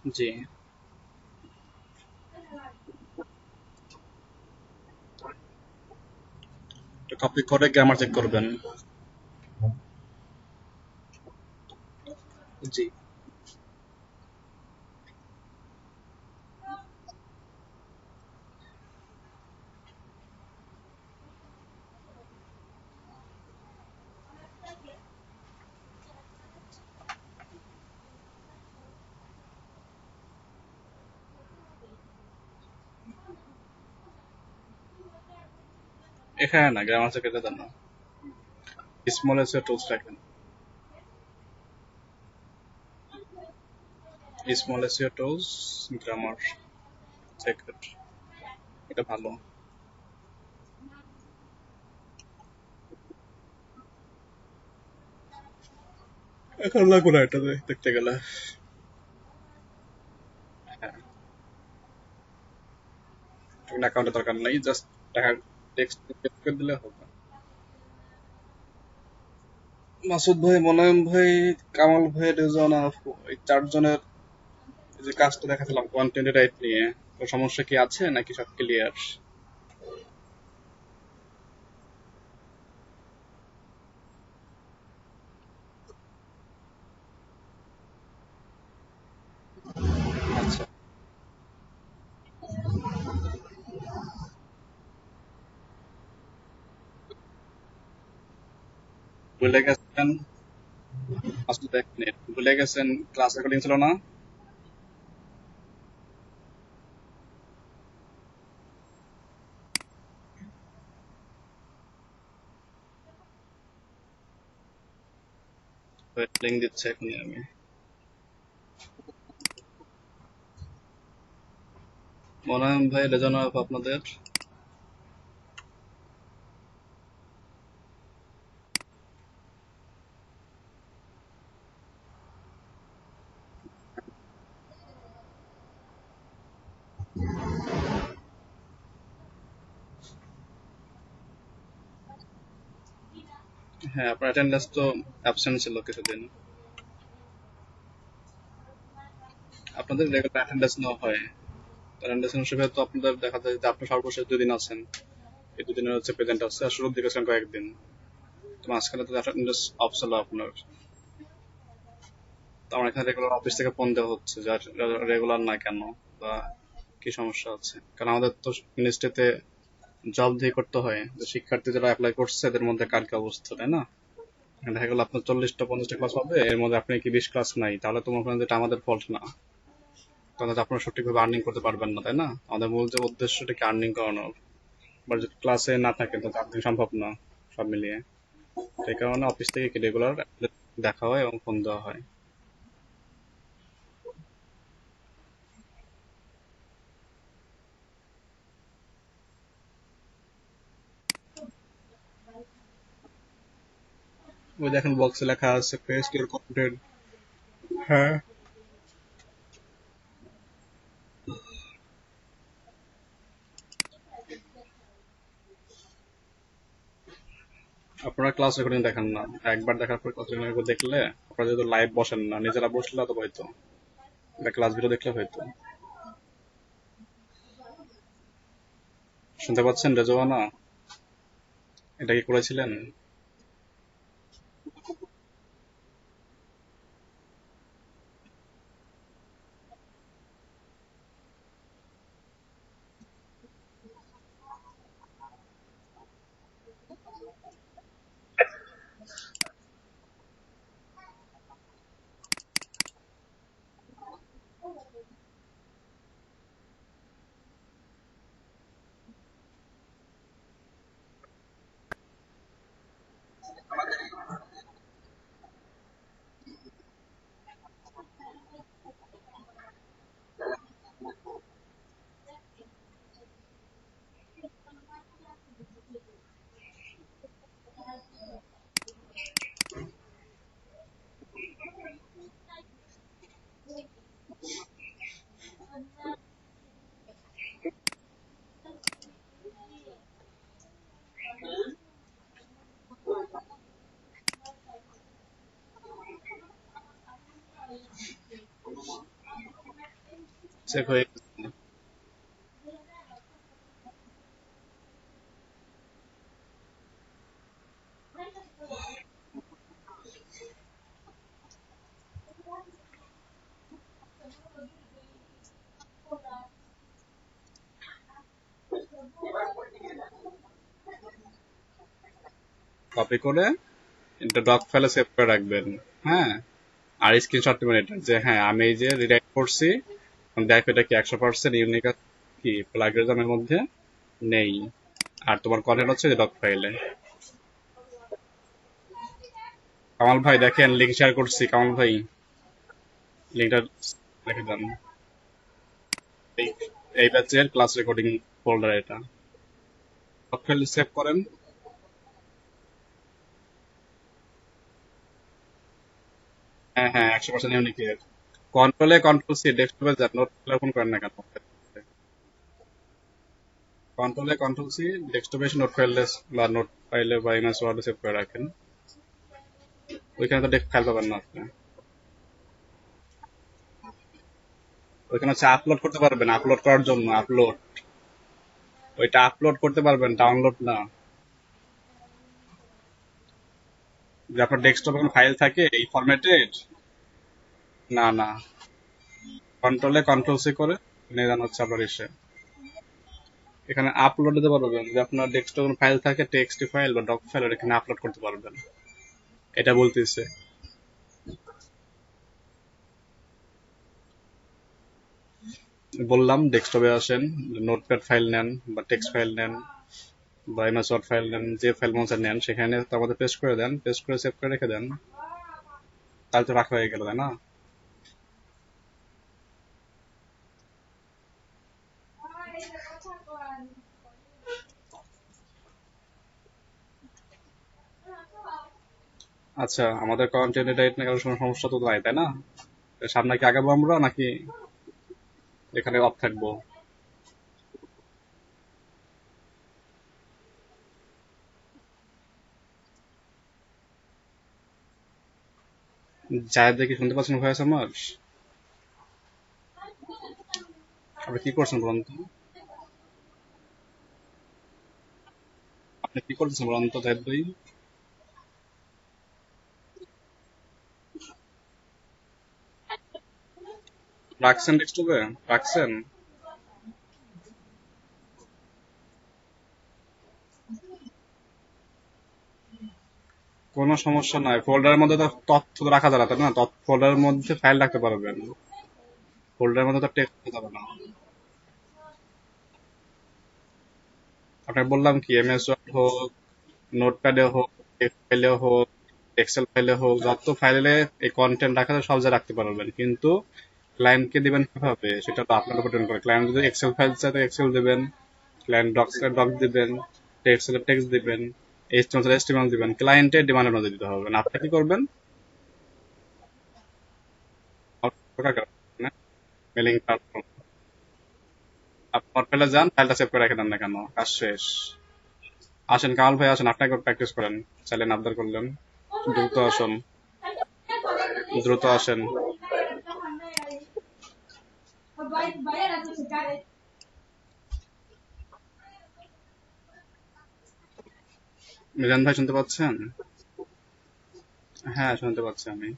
জি, copy করে grammar check করবেন। জি, এখানে না, গ্রামার চেক এটা না। স্মল এসে টুলস রাখেন, small SEO tools, grammar check, এটা ভালো। এখন লাগবে না এটা দেখতে গেলে। হ্যাঁ, অ্যাকাউন্টের দরকার নেই, জাস্ট টাকা টেক্সট করে দিলে হবে। মাসুদ ভাই, মোলায়েম ভাই, কামাল ভাই, রেজওয়ানা আপু, এই চারজনের যে কাজটা দেখাছিলাম কন্টেন্ট রাইট নিয়ে, তো সমস্যা কি আছে নাকি সব ক্লিয়ার? আচ্ছা, ভুলে গেছেন, মাসুদ, এক মিনিট, ভুলে গেছেন ক্লাস রেকর্ডিং ছিল না? লিঙ্ক দিচ্ছে এখনই আমি। মোলায়েম ভাই, রেজওয়ানা আপু, আপনাদের হ্যাঁ, আপনার অ্যাটেন্ডেন্স তো অ্যাবসেন্ট ছিল কিছুদিন। আপনাদের রেগুলার অ্যাটেন্ডেন্স নেওয়া হয়, অ্যাটেন্ডেন্স হিসেবে তো আপনাদের দেখা যায় যে আপনি সর্বশেষ 2 দিন আছেন, এই 2 দিনের হচ্ছে প্রেজেন্ট আছে, আর শুরুর দিকে ছিলেন কয়েকদিন, তো মাঝখানে তো অ্যাটেন্ডেন্স অফ ছিল আপনার। তো আমার এখানে রেগুলার অফিস থেকে ফোন দেওয়া হচ্ছে যে রেগুলার না কেন, বা কি সমস্যা আছে, কারণ আমাদের তো মিনিস্ট্রিতে জব দিয়ে করতে হয়, যে শিক্ষার্থী যারা অ্যাপ্লাই করছে এদের মধ্যে কার কি অবস্থা, তাই না? দেখা গেল আপনার 40টা 50টা ক্লাস হবে, এর মধ্যে আপনি কি 20 ক্লাস নাই, তাহলে তো মনে করেন যে এটা আমাদের ফল্ট না, তাহলে তো আপনারা সঠিকভাবে আর্নিং করতে পারবেন না, তাই না? আমাদের মূল যে উদ্দেশ্যটা কি আর্নিং করানোর, বা যদি ক্লাসে না থাকে তো আর্নিং সম্ভব না সব মিলিয়ে। সেই কারণে অফিস থেকে কি রেগুলার দেখা হয় এবং ফোন দেওয়া হয়। ওই দেখেন বক্সে লেখা আছে পেস্ট ইউর কন্টেন্ট। হ্যাঁ, আপনারা ক্লাস রেকর্ডিং দেখেন না, একবার দেখার পর ক্লাস রেকর্ডিং দেখলে, আপনারা যেহেতু লাইভ বসেন না, নিজেরা বসলে তো হয়তো, এটা ক্লাস ভিডিও দেখলে হয়তো। শুনতে পাচ্ছেন রেজওয়ানা? এটা কি করেছিলেন? চেক হয়ে গেছে। কপি করে এটা ডক ফাইলে সেভ করে রাখবেন। হ্যাঁ, আর স্ক্রিনশট নেবেন এটা যে হ্যাঁ আমি এই যে রিডাইরেক্ট করছি, দেখো এটা কি 100% ইউনিক কি প্লাগরিজমের মধ্যে নেই। আর তোমার কন্টেন্ট হচ্ছে ডক ফাইলে। কামাল ভাই দেখেন লিঙ্ক শেয়ার করছি, কামাল ভাই লিঙ্কটা রেখে দেন। এই এই ব্যাচের ক্লাস রেকর্ডিং ফোল্ডার এটা, ডক ফাইল সেভ করেন। হ্যাঁ হ্যাঁ 100% ইউনিক। কন্ট্রোল সি ডেস্কটপে যান, নোট ওপেন করেন না কেন? কন্ট্রোল সি ডেস্কটপে এসে নোট ফাইলে বা নোট ফাইলে বা এমএস ওয়ার্ডে সেভ করে রাখেন। ওইখানে তো ডেস্ক ফাইল পাবেন না আপনি। ওইখানে হচ্ছে আপলোড করতে পারবেন, আপলোড করার জন্য আপলোড, ওইটা আপলোড করতে পারবেন, ডাউনলোড না। যে আপনার ডেস্কটপে কোনো ফাইল থাকে এই ফরম্যাটেড, না না, কন্ট্রোল সি করে নিয়ে যান হচ্ছে আপনার এসে এখানে আপলোড দিতে পারবেন। যে আপনার ডেস্কটপে কোনো ফাইল থাকে, টেক্সট ফাইল বা ডক ফাইল, এখানে আপলোড করতে পারবেন, এটা বলতেছে। বললাম ডেস্কটপে আসেন, নোটপ্যাড ফাইল নেন বা টেক্সট ফাইল নেন বা এমএস ওয়ার্ড ফাইল নেন, যে ফাইল মনে নেন সেখানে তার মধ্যে পেস্ট করে দেন, পেস্ট করে সেভ করে রেখে দেন, তাহলে তো রাখা হয়ে গেল, তাই না? আচ্ছা, আমাদের কন্টেন্ট এটা নিয়ে কারো কোনো সমস্যা তো নাই, তাই না? সামনে কি আগাবো আমরা নাকি এখানে অফ থাকবো? জায়দ দেখি শুনতে পাচ্ছেন ভয়েস আমার? আপনি কি করছেন বলুন তো? আপনি কি করতেছেন বলুন তো জায়দ ভাই? রাখছেন ডেস্কটপে? রাখছেন? কোনো সমস্যা নাই, ফোল্ডারের মধ্যে তো তথ্য তো রাখা যাবে, তাই না? ফোল্ডারের মধ্যে ফাইল রাখতে পারবেন, ফোল্ডারের মধ্যে তো টেক্সট রাখা যাবে না। আপনাকে বললাম কি, এমএস ওয়ার্ড হোক, নোটপ্যাডে হোক, ফাইলে হোক, এক্সেল ফাইলে হোক, যত ফাইলে এই কন্টেন্ট রাখা যায় সব জায়গায় রাখতে পারবেন, কিন্তু ক্লায়েন্টকে দিবেন কিভাবে সেটা তো আপনার উপর ডিপেন্ড করে। ক্লায়েন্ট যদি এক্সেল ফাইল চায় তো এক্সেল দিবেন, ক্লায়েন্ট ডক্স ডক দিবেন, টেক্সট টেক্সট দিবেন, এইচটিএমএল এইচটিএমএল দিবেন, ক্লায়েন্টের ডিমান্ড অনুযায়ী দিতে হবে। না আপনি কি করবেন? মেলিং প্ল্যাটফর্ম, আপনি নোটপ্যাডে যান, ফাইলটা সেভ করে রেখে দেন না কেন, কাজ শেষ। আসেন কামাল ভাই, আসেন আপনাকে প্র্যাকটিস করেন, চাইলেন আবদার করলেন, দ্রুত আসুন, দ্রুত আসেন। মিজান ভাই শুনতে পাচ্ছেন? হ্যাঁ শুনতে পাচ্ছি আমি।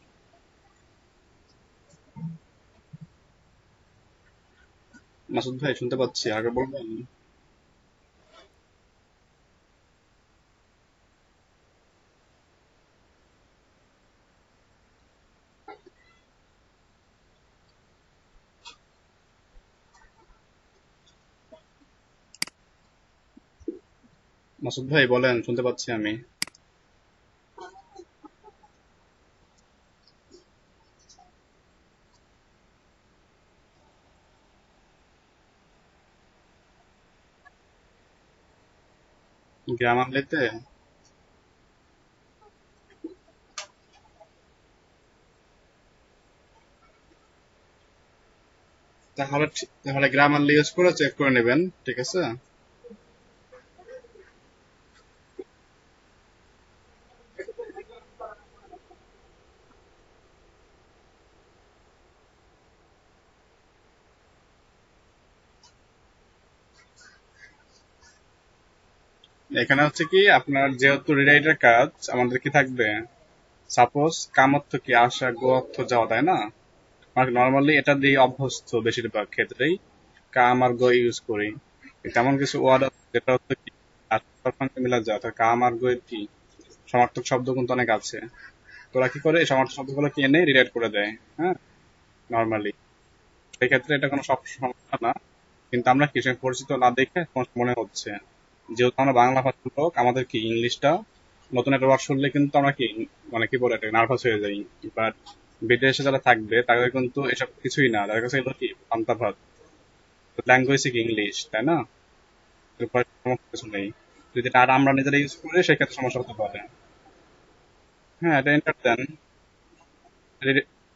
মাসুদ ভাই শুনতে পাচ্ছি, আগে বলবেন। মাসুদ ভাই বলেন, শুনতে পাচ্ছি আমি। গ্রামারলিতে? তাহলে গ্রামারলি ইউজ করে চেক করে নেবেন, ঠিক আছে? এখানে হচ্ছে কি আপনার যেহেতু রিরাইটের কাজ আমাদের কি থাকবে, সাপোজ কাম অর্থ কি আসা, গো অর্থ যাওয়া, তাই না? আমরা নর্মালি এটা দিয়ে অভ্যস্ত বেশিরভাগ ক্ষেত্রেই, কাম আর গো ইউজ করি। তেমন কিছু ওয়ার্ড আছে যেটা হচ্ছে কি আসার সঙ্গে মিলা যায়, অর্থাৎ কাম আর গো এর কি সমার্থক শব্দ কিন্তু অনেক আছে। তোরা কি করে এই সমার্থক শব্দগুলো কি এনে রিরাইট করে দেয়, হ্যাঁ, নর্মালি। সেই ক্ষেত্রে এটা কোনো সব সমস্যা না, কিন্তু আমরা কি সে পরিচিত না দেখে সমস্যা মনে হচ্ছে। যেহেতু আমরা বাংলা ভাষার লোক, আমাদের কি ইংলিশটা নতুন একটা ওয়ার্ড শুনলে কিন্তু আমরা কি মানে কি বলে নার্ভাস হয়ে যাই। বাট বিদেশে যারা থাকবে তাদের কিন্তু এসব কিছুই না, তাদের কাছে এগুলো কি পান্তা ভাত। ল্যাঙ্গুয়েজ কি ইংলিশ, তাই না? এর উপরে সমস্যা কিছু নেই। যদি এটা আর আমরা নিজেরা ইউজ করি সেক্ষেত্রে সমস্যা হতে পারে। হ্যাঁ, এটা এন্টার দেন,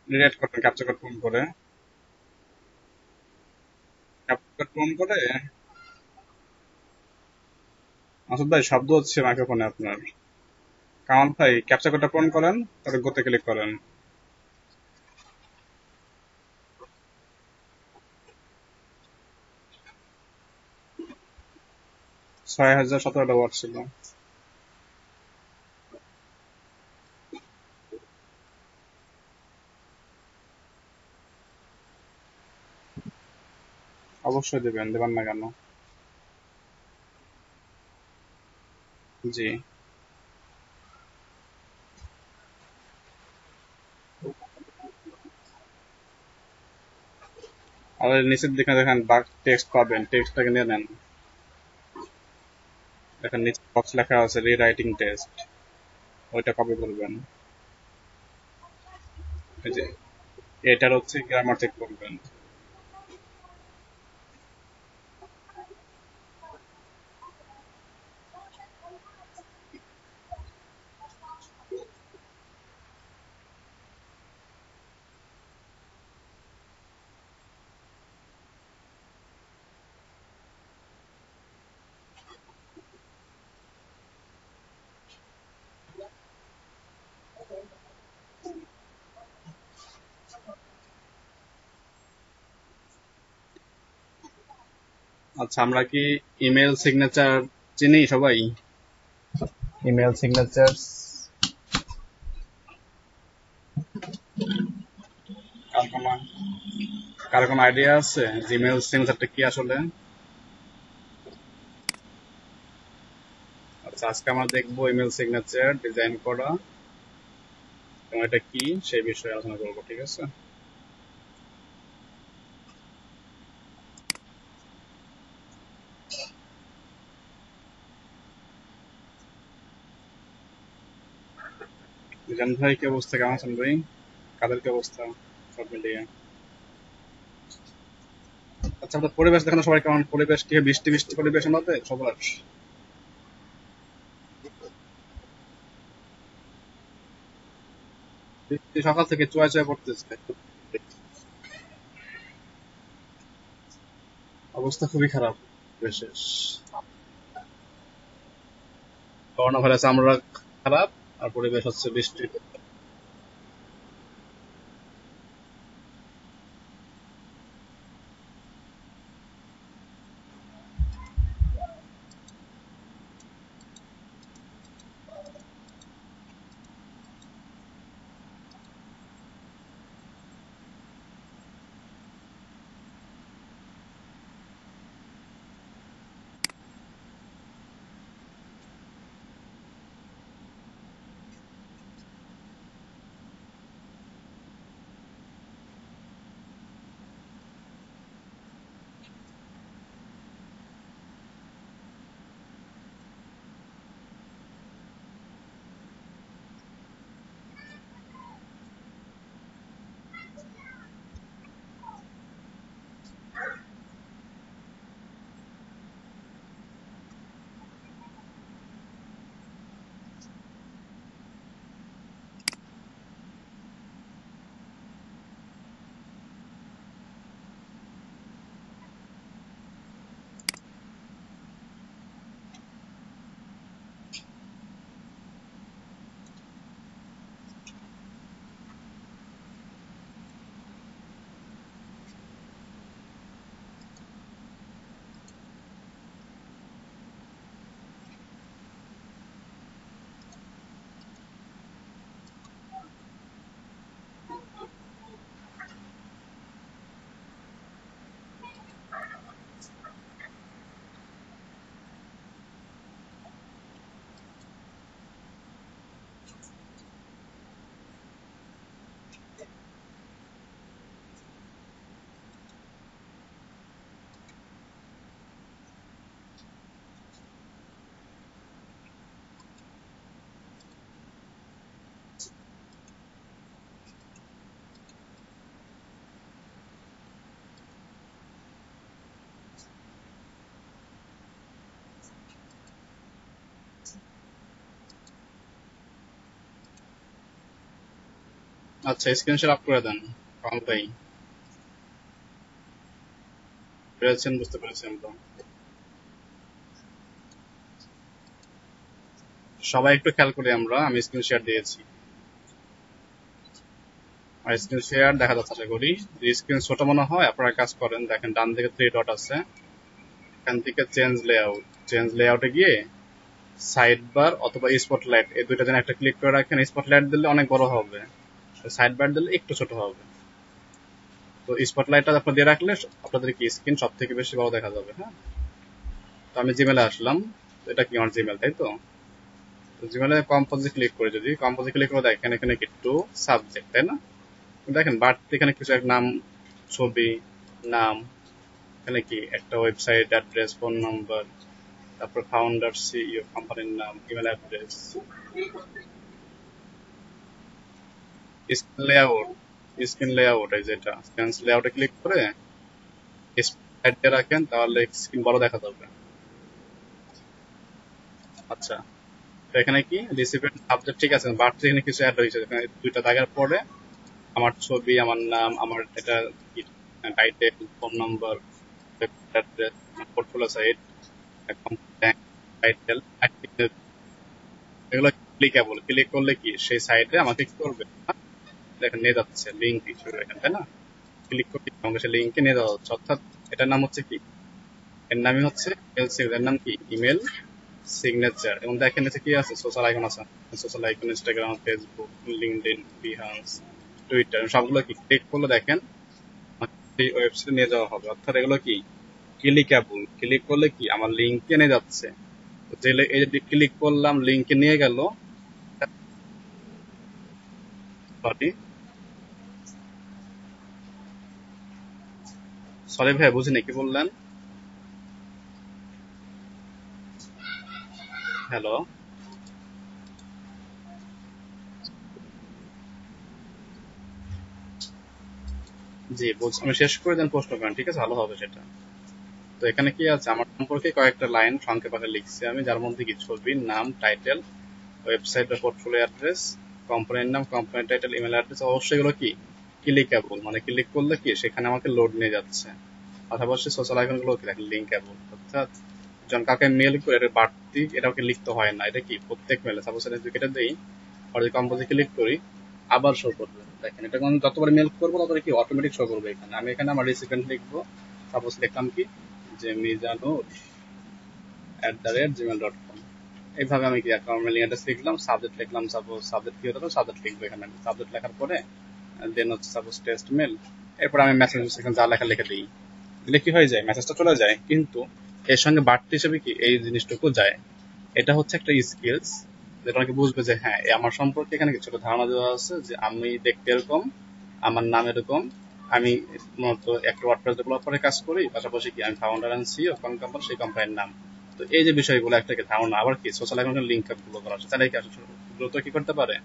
রিলেট করবেন ক্যাপচার কোড ফোন করে। ক্যাপচার কোড ফোন করে আসল ভাই শব্দ হচ্ছে মাইক্রোফোনে আপনার। কামাল ভাই ক্যাপচার কোডটা পূরণ করেন, তারপর গোতে ক্লিক করেন। 6017টা ওয়াট ছিল। অবশ্যই দেবেন, দেবেন না কেন? জি। আর নিচের দিকে দেখেন বাক টেক্সট পাবেন, টেক্সটটাকে নিয়ে নেন। দেখেন নিচে বক্স লেখা আছে রিরাইটিং টেস্ট, ওইটা কপি করবেন। এই যে এটার হচ্ছে গ্রামার চেক করবেন। আচ্ছা, আমরা কি ইমেল সিগনেচার চিনি সবাই? ইমেল সিগনেচার কার কোনো কার কোনো আইডিয়া আছে জিমেল সিগনেচারটা কি আসলে? আচ্ছা, আজকে আমরা দেখবো ইমেল সিগনেচার ডিজাইন করা এবং এটা কি সেই বিষয়ে আলোচনা করবো, ঠিক আছে? মিজান ভাই কি অবস্থা, কেমন আছেন ভাই? কাদের কি অবস্থা সব মিলিয়ে? আচ্ছা, আপনার পরিবেশ দেখানো সবাই কেমন, পরিবেশ কি বৃষ্টি বৃষ্টি পরিবেশ আমাদের সবার? বৃষ্টি সকাল থেকে চুয়া চুয়া পড়তেছে। অবস্থা খুবই খারাপ বিশেষ। করোনা ভাইরাস আমরা খারাপ, আর পরিবেশ হচ্ছে বৃষ্টি। আচ্ছা, স্ক্রিনশট আপ করে দেন কামাল ভাই। পেরেছেন, বুঝতে পেরেছেন তো? সবাই একটু খেয়াল করি আমরা, আমি স্ক্রিন শেয়ার দিয়েছি আর স্ক্রিন শেয়ার দেখা যাচ্ছে আশা করি। স্ক্রিন ছোট মনে হয়, আপনারা কাজ করেন, দেখেন ডান দিকে 3 ডট আছে, এখান থেকে চেঞ্জ লেআউটে গিয়ে সাইড বার অথবা স্পটলাইট, এই দুইটা যেন একটা ক্লিক করে রাখেন। স্পটলাইট দিলে অনেক বড় হবে, সাইড বার দিলে একটু ছোট হবে। তো স্পটলাইটটা আপনার দিয়ে রাখলে আপনাদের কি স্ক্রিন সব থেকে বেশি বড় দেখা যাবে। হ্যাঁ, তো আমি জিমেলে আসলাম, তো এটা কি আমার জিমেল, তাই তো? তো জিমেলে কম্পোজে ক্লিক করে, যদি কম্পোজে ক্লিক করে দেখেন এখানে একটু সাবজেক্ট, তাই না? দেখেন বাড়তি এখানে কিছু এক নাম, ছবি, নাম, এখানে কি একটা ওয়েবসাইট অ্যাড্রেস, ফোন নাম্বার, তারপর ফাউন্ডার, সিইও, কোম্পানির নাম, email address, screen layout. Screen layout এই যেটা, স্ক্রিন লেআউটে ক্লিক করে স্লাইড দিয়ে রাখেন, তাহলে স্ক্রিন বড় দেখা যাবে। আচ্ছা, তো এখানে কি রিসিপিয়েন্ট সাবজেক্ট ঠিক আছে, বাড়তি এখানে কিছু অ্যাড হয়েছে, এখানে দুইটা দাগের পরে আমার ছবি, আমার নাম, আমার এটা title, phone number, address, portfolio site, title, এগুলো ক্লিকেবল। ক্লিক করলে কি সেই সাইটে আমাকে কি করবে, দেখেন নিয়ে যাচ্ছে লিঙ্ক কিছু এখানে, তাই না? ক্লিক করলে আমাকে সেই লিঙ্কে নিয়ে যাওয়া হচ্ছে, অর্থাৎ এটার নাম হচ্ছে কি, এর নামই হচ্ছে এর নাম কি, ইমেল সিগনেচার। এবং দেখেন নিচে কি আছে, সোশ্যাল আইকন আছে, social icon Instagram, Facebook, LinkedIn, Behance, Twitter, সবগুলো কি ক্লিক করলে দেখেন এই ওয়েবসাইটে নিয়ে যাওয়া হবে। অর্থাৎ এগুলো কি ক্লিকেবল, ক্লিক করলে কি আমার লিঙ্কে নিয়ে যাচ্ছে। যে এই যে ক্লিক করলাম লিঙ্কে নিয়ে গেল, সরি সরি ভাই বুঝিনি কি বললেন। হ্যালো, জি বলছি, আমি শেষ করে দেন প্রশ্ন করেন, ঠিক আছে, ভালো হবে সেটা। তো এখানে কি আছে, আমার সম্পর্কে কয়েকটা লাইন সংক্ষেপে লিখছি আমি, যার মধ্যে কি ছবির নাম, টাইটেল, ওয়েবসাইট বা পোর্টফোলিও অ্যাড্রেস, কোম্পানির নাম, কোম্পানি টাইটেল, ইমেল অ্যাড্রেস, অবশ্যই এগুলো কি ক্লিকেবল, মানে ক্লিক করলে কি সেখানে আমাকে লোড নিয়ে যাচ্ছে। পাশাপাশি সোশ্যাল আইকন গুলো কি দেখেন লিঙ্কেবল, অর্থাৎ যখন কাউকে মেল করে এটা বাড়তি এটাকে লিখতে হয় না, এটা কি প্রত্যেক মেলে, সাপোজ এটা কেটে দেই আর যদি কম্পোজে ক্লিক করি আবার শো করবে। দেখেন এটা যখন যতবার মেল করবো ততবার কি অটোমেটিক শো করবে। এখানে আমি এখানে আমার রিসিপিয়েন্ট লিখবো, সাপোজ লিখলাম কি যে মিজানুর @gmail.com। এইভাবে আমি কি একটা মেলিং অ্যাড্রেস লিখলাম, সাবজেক্ট লিখলাম, সাপোজ সাবজেক্ট কি হতো, সাবজেক্ট লিখবো এখানে। সাবজেক্ট লেখার পরে দেন হচ্ছে সাপোজ টেস্ট মেল, এরপর আমি মেসেজ এখানে যা লেখা লিখে দিই, দিলে কি হয়ে যায়, মেসেজটা চলে যায়। কিন্তু এর সঙ্গে বাড়তি হিসেবে কি এই জিনিসটুকু যায়। এটা হচ্ছে একটা স্কিলস, যেটা অনেকে বুঝবে যে হ্যাঁ আমার সম্পর্কে এখানে কিছু একটা ধারণা দেওয়া আছে, যে আমি দেখতে এরকম, আমার নাম এরকম, আমি মূলত একটা ওয়ার্ডপ্রেস ডেভেলপারে কাজ করি, পাশাপাশি কি আমি ফাউন্ডার এন্ড সিইও কোন কোম্পানি, সেই কোম্পানির নাম। তো এই যে বিষয়গুলো একটা কি ধারণা, আবার কি সোশ্যাল অ্যাকাউন্টের লিঙ্ক আপ গুলো করা আছে, তাহলে কি আসলে দ্রুত কি করতে পারে,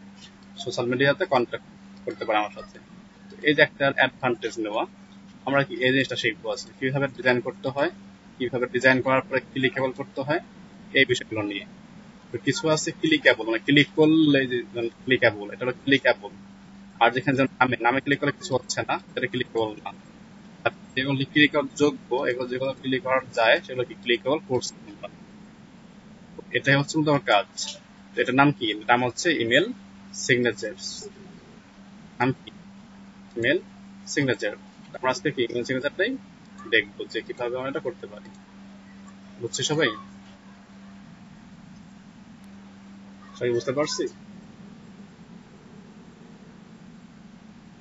সোশ্যাল মিডিয়াতে কন্ট্যাক্ট করতে পারে আমার সাথে। তো এই যে একটা অ্যাডভান্টেজ নেওয়া, আমরা কি এই জিনিসটা শিখবো আছে, কিভাবে ডিজাইন করতে হয়, কিভাবে ডিজাইন করার পরে ক্লিকেবল করতে হয়, এই বিষয়গুলো নিয়ে। তো কিছু আছে ক্লিকেবল, মানে ক্লিক করলে যে ক্লিকেবল, এটা হলো ক্লিকেবল। আর যেখানে যেমন নামে নামে ক্লিক করলে কিছু হচ্ছে না, সেটা ক্লিকেবল না। আর যেগুলো ক্লিক করার যোগ্য, এগুলো যেগুলো ক্লিক করা যায় সেগুলো কি ক্লিকেবল করছি আমরা। এটাই হচ্ছে তোমার কাজ। তো এটার নাম কি, এটার নাম হচ্ছে ইমেল সিগনেচার। নাম কি, ইমেল সিগনেচার। আমরা আজকে কি ইমেল সিগনেচারটাই দেখবো যে কিভাবে আমরা এটা করতে পারি। বুঝছি সবাই? সবাই বুঝতে পারছি?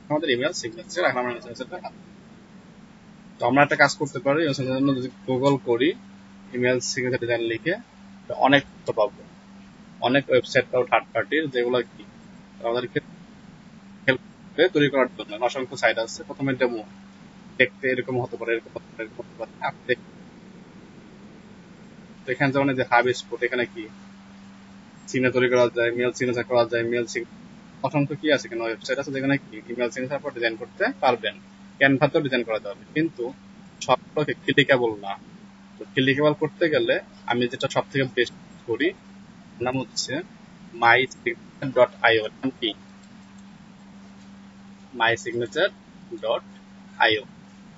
আমাদের ইমেল সিগনেচার, এখন আমরা সিগনেচারটা, তো আমরা একটা কাজ করতে পারি, সেটার জন্য যদি গুগল করি ইমেল সিগনেচার ডিজাইন লিখে, তো অনেক তথ্য পাবো, অনেক ওয়েবসাইট পাবো থার্ড পার্টির, যেগুলো কি আমাদেরকে হেল্প করে তৈরি করার জন্য। অসংখ্য সাইট আছে, প্রথমে ডেমো দেখতে এরকম হতে পারে, এরকম হতে পারে, এরকম হতে পারে, আপনি এখানে যেমন এই যে হাব স্পট, এখানে কি সিগনেচার তৈরি করা যায়, মেল সিগনেচার করা যায়, অসংখ্য কি আছে, কেন ওয়েবসাইট আছে যেখানে কি ইমেল সিগনেচার পর ডিজাইন করতে পারবেন। ক্যানভাতেও ডিজাইন করা যাবে, কিন্তু সবগুলোকে ক্লিকেবল না। তো ক্লিকেবল করতে গেলে আমি যেটা সব থেকে বেস্ট করি, নাম হচ্ছে মাই সিগনেচার ডট আইও। নাম কি, মাই সিগনেচার ডট আইও।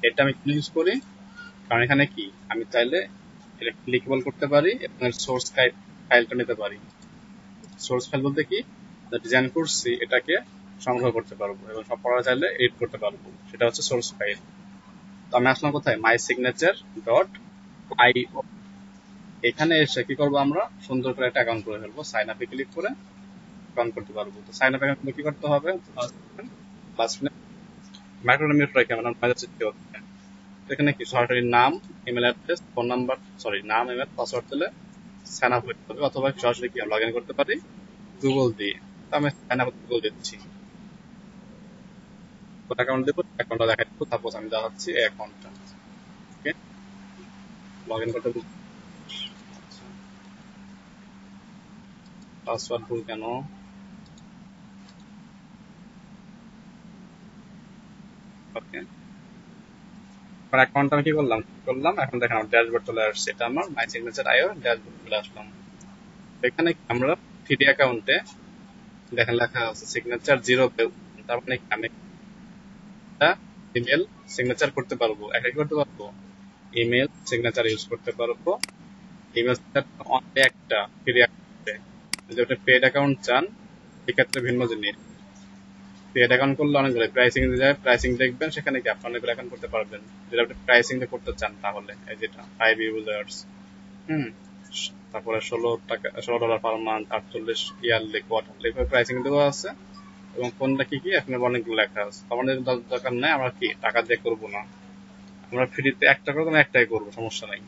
এটা আমি ইউজ করি কারণ এখানে কি আমি চাইলে এটা ক্লিকেবল করতে পারি এবং এর সোর্স ফাইলটা নিতে পারি। সোর্স ফাইল বলতে কি ডিজাইন করছি এটাকে সংগ্রহ করতে পারবো এবং সব পড়া চাইলে এডিট করতে পারবো, সেটা হচ্ছে সোর্স ফাইল। তো আমি আসলাম কোথায়, মাই সিগনেচার ডট আইও। এখানে এসে কি করবো, আমরা সুন্দর করে একটা অ্যাকাউন্ট করে ফেলবো, সাইন আপে ক্লিক করে অ্যাকাউন্ট করতে পারবো। তো সাইন আপ অ্যাকাউন্ট কি করতে হবে, লাস্ট নেম মাইক্রোমিউট রেখে মানে এখানে কি সরাসরি নাম, email address, phone number, sorry নাম, ইমেল, পাসওয়ার্ড দিলে সাইন আপ হতে হবে, অথবা সরাসরি কি লগ ইন করতে পারি গুগল দিয়ে। তো আমি সাইন আপ গুগল দিচ্ছি, কোন অ্যাকাউন্ট দেবো অ্যাকাউন্টটা দেখা দেবো, সাপোজ আমি দেখাচ্ছি এই অ্যাকাউন্টটা। ওকে, লগ ইন করতে পাসওয়ার্ড ভুল কেন, ওকে অ্যাকাউন্ট আমি কি করলাম এখন দেখেন আমার ড্যাশবোর্ড চলে আসছে, এটা আমার মাই সিগনেচার আইও ড্যাশবোর্ড চলে আসলাম। এখানে আমরা থ্রি অ্যাকাউন্টে দেখেন লেখা আছে সিগনেচার জিরো, তার মানে কি আমি একটা ইমেল সিগনেচার করতে পারবো, একটা কি করতে পারবো ইমেল সিগনেচার ইউজ করতে পারবো। ইমেল অনলি একটা ফ্রি অ্যাকাউন্টে, যদি আপনি পেড অ্যাকাউন্ট চান সেক্ষেত্রে ভিন্ন জিনিস। পেড অ্যাকাউন্ট করলে অনেকগুলো প্রাইসিং যায়, প্রাইসিং দেখবেন সেখানে কি আপনি অনেকগুলো অ্যাকাউন্ট করতে পারবেন। যদি আপনি প্রাইসিং করতে চান তাহলে এই যেটা 5 ইউজার্স, হুম, তারপরে $16 per month, 48 yearly, quarterly, pricing দেওয়া আছে এবং কোনটা কি কি এখন অনেকগুলো লেখা আছে। আমাদের দরকার নাই, আমরা কি টাকা দিয়ে করবো না, আমরা ফ্রিতে একটা করবো, একটাই করবো, সমস্যা নাই।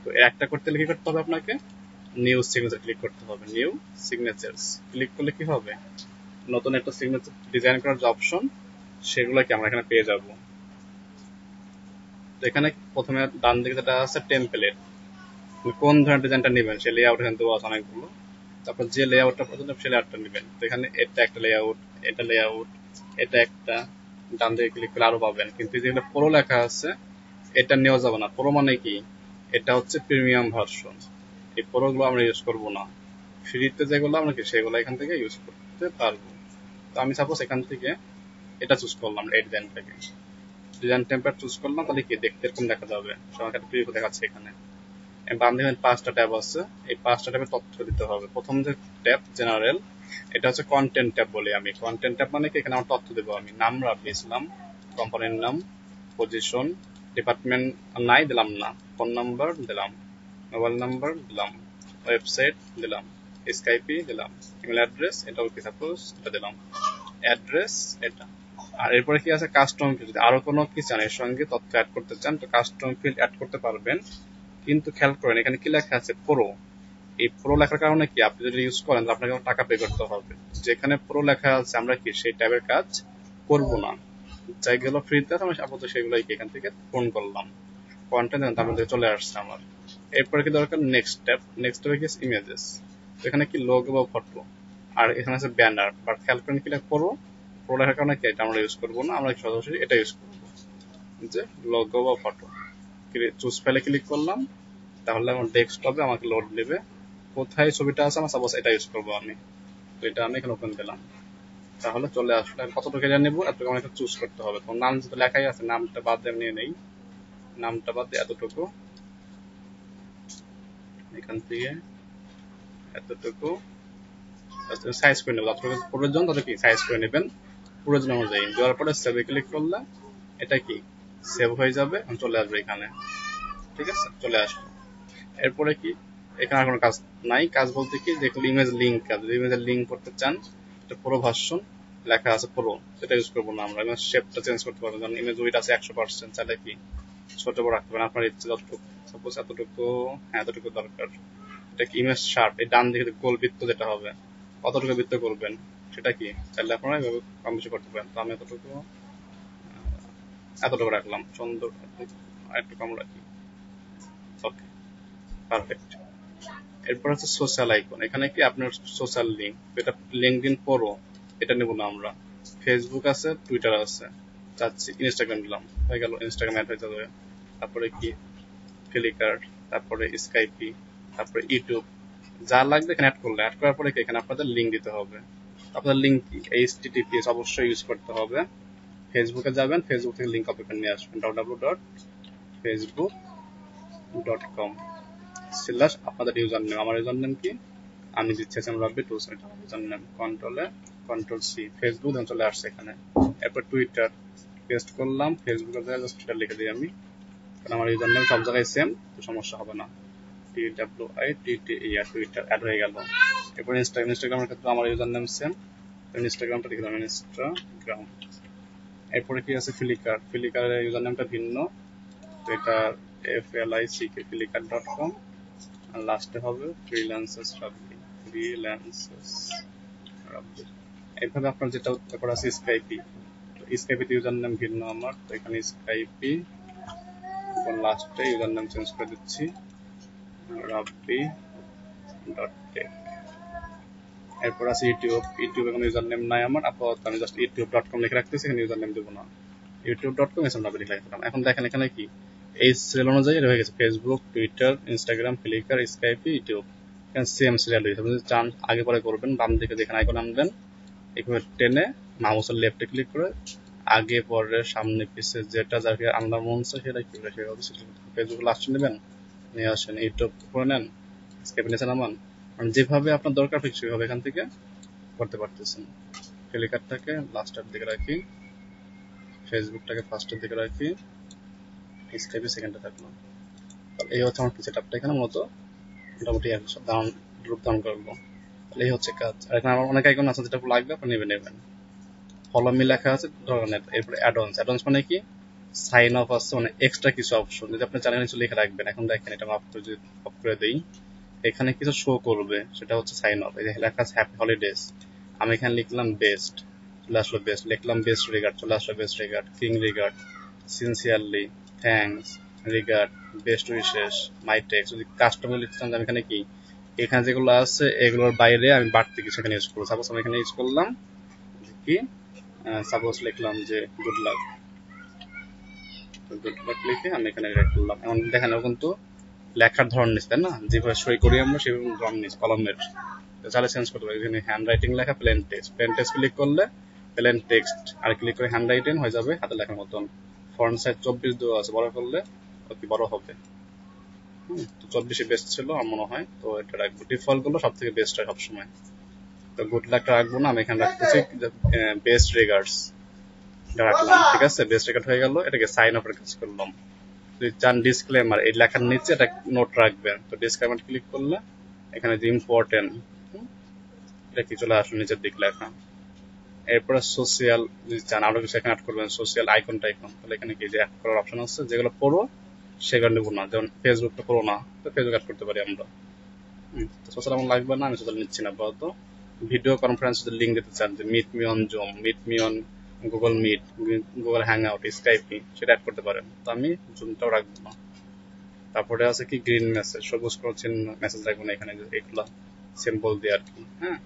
তো একটা করতে হলে কি করতে হবে আপনাকে, নিউ সিগনেচার ক্লিক করতে হবে। নিউ সিগনেচার্স ক্লিক করলে কি হবে, নতুন একটা সিগনেচার ডিজাইন করার যে অপশন সেগুলো কি আমরা এখানে পেয়ে যাব। তো এখানে প্রথমে ডান দিকে যেটা আছে টেমপ্লেট, কোন ধরনের ডিজাইনটা নেবেন সে লেআউট এখানে দেওয়া আছে অনেকগুলো। তারপর যে লেআউটটা পছন্দ সে লেআউটটা নেবেন। তো এখানে এটা একটা লেআউট, এটা লেআউট, এটা একটা, ডান দিকে ক্লিক করলে আরো পাবেন। কিন্তু যেগুলো প্রো লেখা আছে এটা নেওয়া যাবে না। প্রো মানে কি, এটা হচ্ছে প্রিমিয়াম ভার্সন, এই প্রো গুলো আমরা ইউজ করবো না। ফ্রিতে যেগুলো আমরা কি সেগুলো এখান থেকে ইউজ করতে পারবো। তো আমি সাপোজ এখান থেকে এটা চুজ করলাম, এই ডিজাইনটাকে, ডিজাইন টেম্পলেট চুজ করলাম, তাহলে কি দেখতে এরকম দেখা যাবে, সবার একটা প্রিভিউ দেখাচ্ছে এখানে। বাম দিকে 5টা ট্যাব আছে, এই 5টা ট্যাবে তথ্য দিতে হবে। প্রথম যে ট্যাব জেনারেল, এটা হচ্ছে কন্টেন্ট ট্যাব বলি আমি। কন্টেন্ট ট্যাব মানে কি, এখানে আমার তথ্য দেবো আমি, নাম রাখি ইসলাম, কোম্পানির নাম, পজিশন, ডিপার্টমেন্ট নাই দিলাম না, ফোন নাম্বার দিলাম, মোবাইল নাম্বার দিলাম, ওয়েবসাইট দিলাম, স্কাইপি দিলাম, ইমেল অ্যাড্রেস এটাও কি সাপোজ এটা দিলাম, অ্যাড্রেস এটা। আর এরপরে কি আছে কাস্টম ফিল্ড, আরো কোনো কি চান এর সঙ্গে তথ্য অ্যাড করতে চান তো কাস্টম ফিল্ড অ্যাড করতে পারবেন। কিন্তু খেয়াল করেন এখানে কি লেখা আছে প্রো, এই প্রো লেখার কারণে কি আপনি যদি ইউজ করেন তাহলে আপনাকে টাকা পে করতে হবে। যেখানে প্রো লেখা আছে আমরা কি সেই ট্যাবের কাজ করব না, যেগুলো ফ্রিতে আছে আমি আপাতত সেগুলোই এখান থেকে ফোন করলাম, কন্টেন্ট তারপর থেকে চলে আসছে আমার। এরপরে কি দরকার নেক্সট ট্যাব, নেক্সট ট্যাবে কি ইমেজেস, এখানে কি লোগো বা ফটো, আর এখানে আছে ব্যানার। বাট খেয়াল করেন কি লেখা প্রো, প্রো লেখার কারণে কি এটা আমরা ইউজ করবো না, আমরা সরাসরি এটা ইউজ করবো যে লোগো বা ফটো। চুজ ফাইলে ক্লিক করলাম, তাহলে আমার ডেস্কটপে আমাকে লোড নেবে, কোথায় ছবিটা আছে আমার সাপোজ এটা ইউজ করবো আমি। তো এটা আমি এখানে ওপেন দিলাম, তাহলে চলে আসলে কতটুকু এটা নেবো এতটুকু আমাকে চুজ করতে হবে। তো নাম যেটা লেখাই আছে নামটা বাদ দিয়ে নিয়ে নেই, নামটা বাদ দিয়ে এতটুকু, এখান থেকে এতটুকু সাইজ করে নেবো, যতটুকু প্রয়োজন তত কি সাইজ করে নেবেন প্রয়োজন অনুযায়ী। দেওয়ার পরে সেভে ক্লিক করলে এটা কি সেভ হয়ে যাবে, চলে আসবে এখানে। ঠিক আছে, চলে আসলো। এরপরে কি এখানে আর কোনো কাজ নাই, কাজ বলতে কি যেগুলো ইমেজ লিঙ্ক কাজ, যদি ইমেজের লিঙ্ক করতে চান এটা পুরো ভার্সন লেখা আছে পুরো, সেটা ইউজ করবো না আমরা। শেপটা চেঞ্জ করতে পারবেন, কারণ ইমেজ উইড আছে 100%, চাইলে কি ছোট বড় রাখতে পারেন আপনার ইচ্ছে যতটুকু, সাপোজ এতটুকু, হ্যাঁ এতটুকু দরকার। এটা কি ইমেজ শার্প, এই ডান দিকে গোল বৃত্ত যেটা হবে কতটুকু বৃত্ত করবেন সেটা কি চাইলে আপনারা এভাবে কম বেশি করতে পারেন। তো আমি এতটুকু রাখলাম, সুন্দর একটু কম রাখি, ওকে পারফেক্ট। এরপর হচ্ছে সোশ্যাল আইকন, এখানে কি আপনার সোশ্যাল লিঙ্ক, এটা লিঙ্কডইন প্রো, এটা নেব না আমরা। ফেসবুক আছে, টুইটার আছে, চাচ্ছি ইনস্টাগ্রাম দিলাম, হয়ে গেল ইনস্টাগ্রাম অ্যাড হয়ে যাবে। তারপরে কি ফ্লিকার, তারপরে স্কাইপি, তারপরে ইউটিউব, যা লাগবে এখানে অ্যাড করলে, অ্যাড করার পরে কি এখানে আপনাদের লিঙ্ক দিতে হবে। আপনার লিঙ্ক কি HTTPS অবশ্যই ইউজ করতে হবে। ফেসবুকে যাবেন, ফেসবুক থেকে লিঙ্ক কপি করে নিয়ে আসবেন www.facebook.com আপনাদের ইউজার নেম। আমার ইউজার নেম কি আমি দিচ্ছি রাব্বি 27 আমার username, control C Facebook then চলে আসছে এখানে। এরপর টুইটার পেস্ট করলাম, ফেসবুকের জায়গায় জাস্ট টুইটার লিখে দিই আমি, কারণ আমার ইউজার নেম সব জায়গায় সেম, তো সমস্যা হবে না। টুইটার অ্যাড হয়ে গেল। এরপর ইনস্টাগ্রামের ক্ষেত্রে আমার ইউজার নেম সেম, ইনস্টাগ্রামটা লিখে দিলাম ইনস্টাগ্রাম। এরপরে কি আছে ফ্লিকারের ইউজার নামটা ভিন্ন, তো এটা FLICK flickr.com, আর লাস্টে হবে ফ্রিল্যান্সার্স রাব্বি। এইভাবে আপনার যেটা তারপর আছে স্কাইপি, স্কাইপিতে ইউজার নাম ভিন্ন আমার, তো এখানে স্কাইপি লাস্টে ইউজার নাম চেঞ্জ করে দিচ্ছি রাব্বি.টেক। এরপর আছে ইউটিউব এখানে ইউজার নেম নাই আমার আপাতত, আমি জাস্ট youtube.com লিখে রাখতেছি, এখানে ইউজার নেম দেবো না, youtube.com রাব্বি লিখে রাখলাম। এখন দেখেন এখানে কি এই সিরিয়াল অনুযায়ী হয়ে গেছে Facebook, Twitter, Instagram, flicker, Skype, YouTube, এখানে সেম সিরিয়াল হয়েছে। আপনি যদি চান আগে পরে করবেন, বাম দিকে দেখেন আইকন আনবেন, এখানে টেনে মাউসের লেফটে ক্লিক করে আগে পরে সামনে পিছে যেটা যাকে আনবার মন চায় সেটা কি করে সেভাবে ফেসবুক লাস্টে নেবেন, নিয়ে আসেন, ইউটিউব করে নেন, স্কাইপে নিচে নামান, মানে যেভাবে আপনার দরকার ঠিক সেভাবে এখান থেকে করতে পারতেছেন। ফ্লিকারটাকে লাস্টের দিকে রাখি, ফেসবুকটাকে ফার্স্টের দিকে রাখি, স্কাইপে সেকেন্ডে থাকলো। এই হচ্ছে আমার সেটআপটা এখানে মূলত মোটামুটি রূপ ধারণ করবো। এই হচ্ছে কাজ। আর এখানে আমার অনেক আইকন আছে, যেটা লাগবে আপনি নেবেন। ফলো মি লেখা আছে ধরনের। এরপরে অ্যাডভান্স মানে কি সাইন অফ আছে, মানে এক্সট্রা কিছু অপশন যদি আপনি জানেন কিছু লিখে রাখবেন। এখন দেখেন এটা অফ করে দেই, এখানে কিছু শো করবে, সেটা হচ্ছে সাইন অফ। এই যে লেখা আছে হ্যাপি হলিডেজ, আমি এখানে লিখলাম বেস্ট, চলে আসলো বেস্ট, লিখলাম বেস্ট রিগার্ড, চলে আসলো best regard, kind regard, sincerely, thanks, regard, best wishes, my text. যদি কাস্টমার লিখতাম আমি এখানে কি এখানে যেগুলো আছে এগুলোর বাইরে আমি বাড়তি কিছু এখানে ইউজ করবো। সাপোজ আমি এখানে ইউজ করলাম কি, সাপোজ লিখলাম যে গুড লাক লিখে আমি এখানে করলাম। এখন দেখেন এখন তো লেখার ধরন নিচ্ছে, তাই না, যেভাবে সই করি আমরা সেভাবে ধরন নিচ্ছে কলমের, চাইলে চেঞ্জ করতে পারি। এখানে হ্যান্ড রাইটিং লেখা প্লেন টেক্সট ক্লিক করলে প্লেন টেক্সট, আর ক্লিক করে হ্যান্ড রাইটিং হয়ে যাবে হাতে লেখার মতন। ফন্ট সাইজ 24 দেওয়া আছে, বড় করলে অতি বড় হবে। তো 24 বেস্ট ছিল আমার মনে হয়, তো এটা রাখবো। ডিফল্ট গুলো সব থেকে বেস্ট হয় সবসময়, তো গুড লাকটা রাখবো না, আমি এখানে রাখতেছি বেস্ট রিগার্ডস রাখলাম। ঠিক আছে, বেস্ট রিগার্ড হয়ে গেল। এটাকে সাইন আপের কাজ করলাম। যদি চান ডিসক্লেমার, এই লেখার নিচে এটা নোট রাখবেন, তো ডিসক্লেমার ক্লিক করলে এখানে যে ইম্পর্টেন্ট এটা কি চলে আসলো নিচের দিক লেখা। এরপরে সোশিয়াল যদি চান আরো কিছু এখানে অ্যাড করবেন, সোশিয়াল আইকন টাইকন, তাহলে এখানে কি যে অ্যাড করার অপশন আছে, যেগুলো পড়ো সেগুলো নেবো না, যেমন ফেসবুকটা পড়ো না, তো ফেসবুক অ্যাড করতে পারি আমরা। সোশ্যাল আমার লাগবে না, আমি সোশ্যাল নিচ্ছি না আপাতত। ভিডিও কনফারেন্স যদি লিঙ্ক দিতে চান, যে meet me on Zoom, meet me on Google Meet, Google hangout, Skype, সেটা অ্যাড করতে পারেন, তো আমি জুমটাও রাখবো না। তারপরে আছে কি গ্রিন মেসেজ, সবুজ কোনো চিহ্ন মেসেজ রাখবো না এখানে, এগুলো সিম্বল দিয়ে আর কি। হ্যাঁ,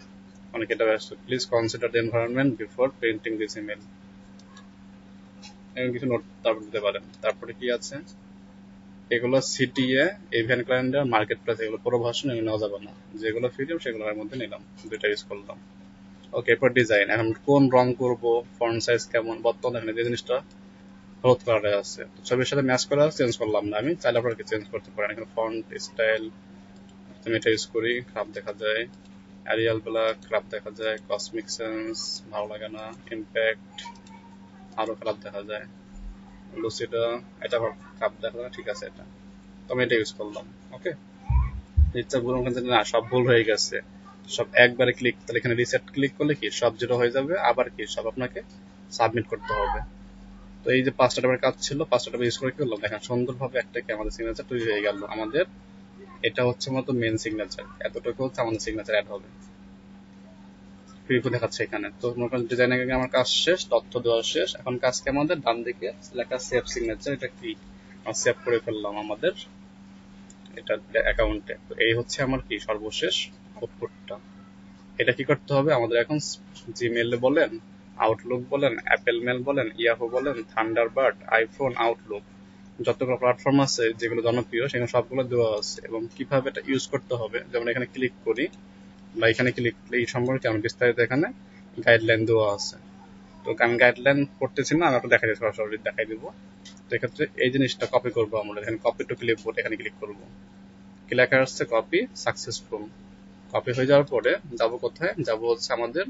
অনেক এটা ব্যস্ত। Please consider the environment before printing this email, এমন কিছু নোট তারপর দিতে পারেন। তারপরে কি আছে, এগুলো CTA, event calendar, market place, এগুলো পুরো ভার্সন এগুলো নেওয়া যাবে না, যেগুলো ফ্রি সেগুলোর মধ্যে নিলাম, দুইটা ইউজ করলাম। ওকে, এরপর ডিজাইন, এখন কোন রং করবো, ফন্ট সাইজ কেমন, বর্তমানে এখানে যে জিনিসটা হলুদ কালারে আছে, ছবির সাথে ম্যাচ করা চেঞ্জ করলাম না আমি, চাইলে আপনারা চেঞ্জ করতে পারেন। এখানে ফন্ট স্টাইল আমি এটা ইউজ করি, খারাপ দেখা যায়, অ্যারিয়াল ব্ল্যাক খারাপ দেখা যায়, কসমিক সেন্স ভালো লাগে না, ইম্প্যাক্ট আরো খারাপ দেখা যায়, লুসিডা এটা খারাপ দেখা যায়, ঠিক আছে এটা, তো আমি এটা ইউজ করলাম। ওকে, ইচ্ছা ভুল না, সব ভুল হয়ে গেছে, সব একবারে ক্লিক, তাহলে এখানে রিসেট ক্লিক করলে কি সব জিরো হয়ে যাবে, আবার কি সব আপনাকে সাবমিট করতে হবে। তো এই যে 5টা টাইপের কাজ ছিল, 5টা টাইপ ইউজ করে কি করলাম, দেখেন সুন্দরভাবে একটা কি আমাদের সিগনেচার তৈরি হয়ে গেল। আমাদের এটা হচ্ছে মতো মেন সিগনেচার, এতটুকু হচ্ছে আমাদের সিগনেচার অ্যাড হবে, প্রিভিউ দেখাচ্ছে এখানে। তো ডিজাইনিং এর আমার কাজ শেষ, তথ্য দেওয়া শেষ। এখন কাজ কি আমাদের ডান দিকে লেখা সেভ সিগনেচার, এটা কি সেভ করে ফেললাম আমাদের এটা অ্যাকাউন্টে। তো এই হচ্ছে আমার কি সর্বশেষ আউটপুটটা। এটা কি করতে হবে আমাদের এখন, জিমেইলে বলেন, আউটলুক বলেন, অ্যাপেল মেল বলেন, ইয়াহু বলেন, থান্ডারবার্ড, আইফোন, আউটলুক, যতগুলো প্ল্যাটফর্ম আছে যেগুলো জনপ্রিয় সেখানে সবগুলো দেওয়া আছে, এবং কিভাবে এটা ইউজ করতে হবে। যেমন এখানে ক্লিক করি বা এখানে ক্লিক, এই সম্পর্কে আমি বিস্তারিত এখানে গাইডলাইন দেওয়া আছে। তো আমি গাইডলাইন পড়তেছি না, আমি একটু দেখাই দিই, সরাসরি দেখাই দিব। তো এক্ষেত্রে এই জিনিসটা কপি করবো আমরা, এখানে কপি টু ক্লিপবোর্ড এখানে ক্লিক করবো। কি লেখা আসছে? Copy successful. কপি হয়ে যাওয়ার পরে যাবো কোথায়? যাবো হচ্ছে আমাদের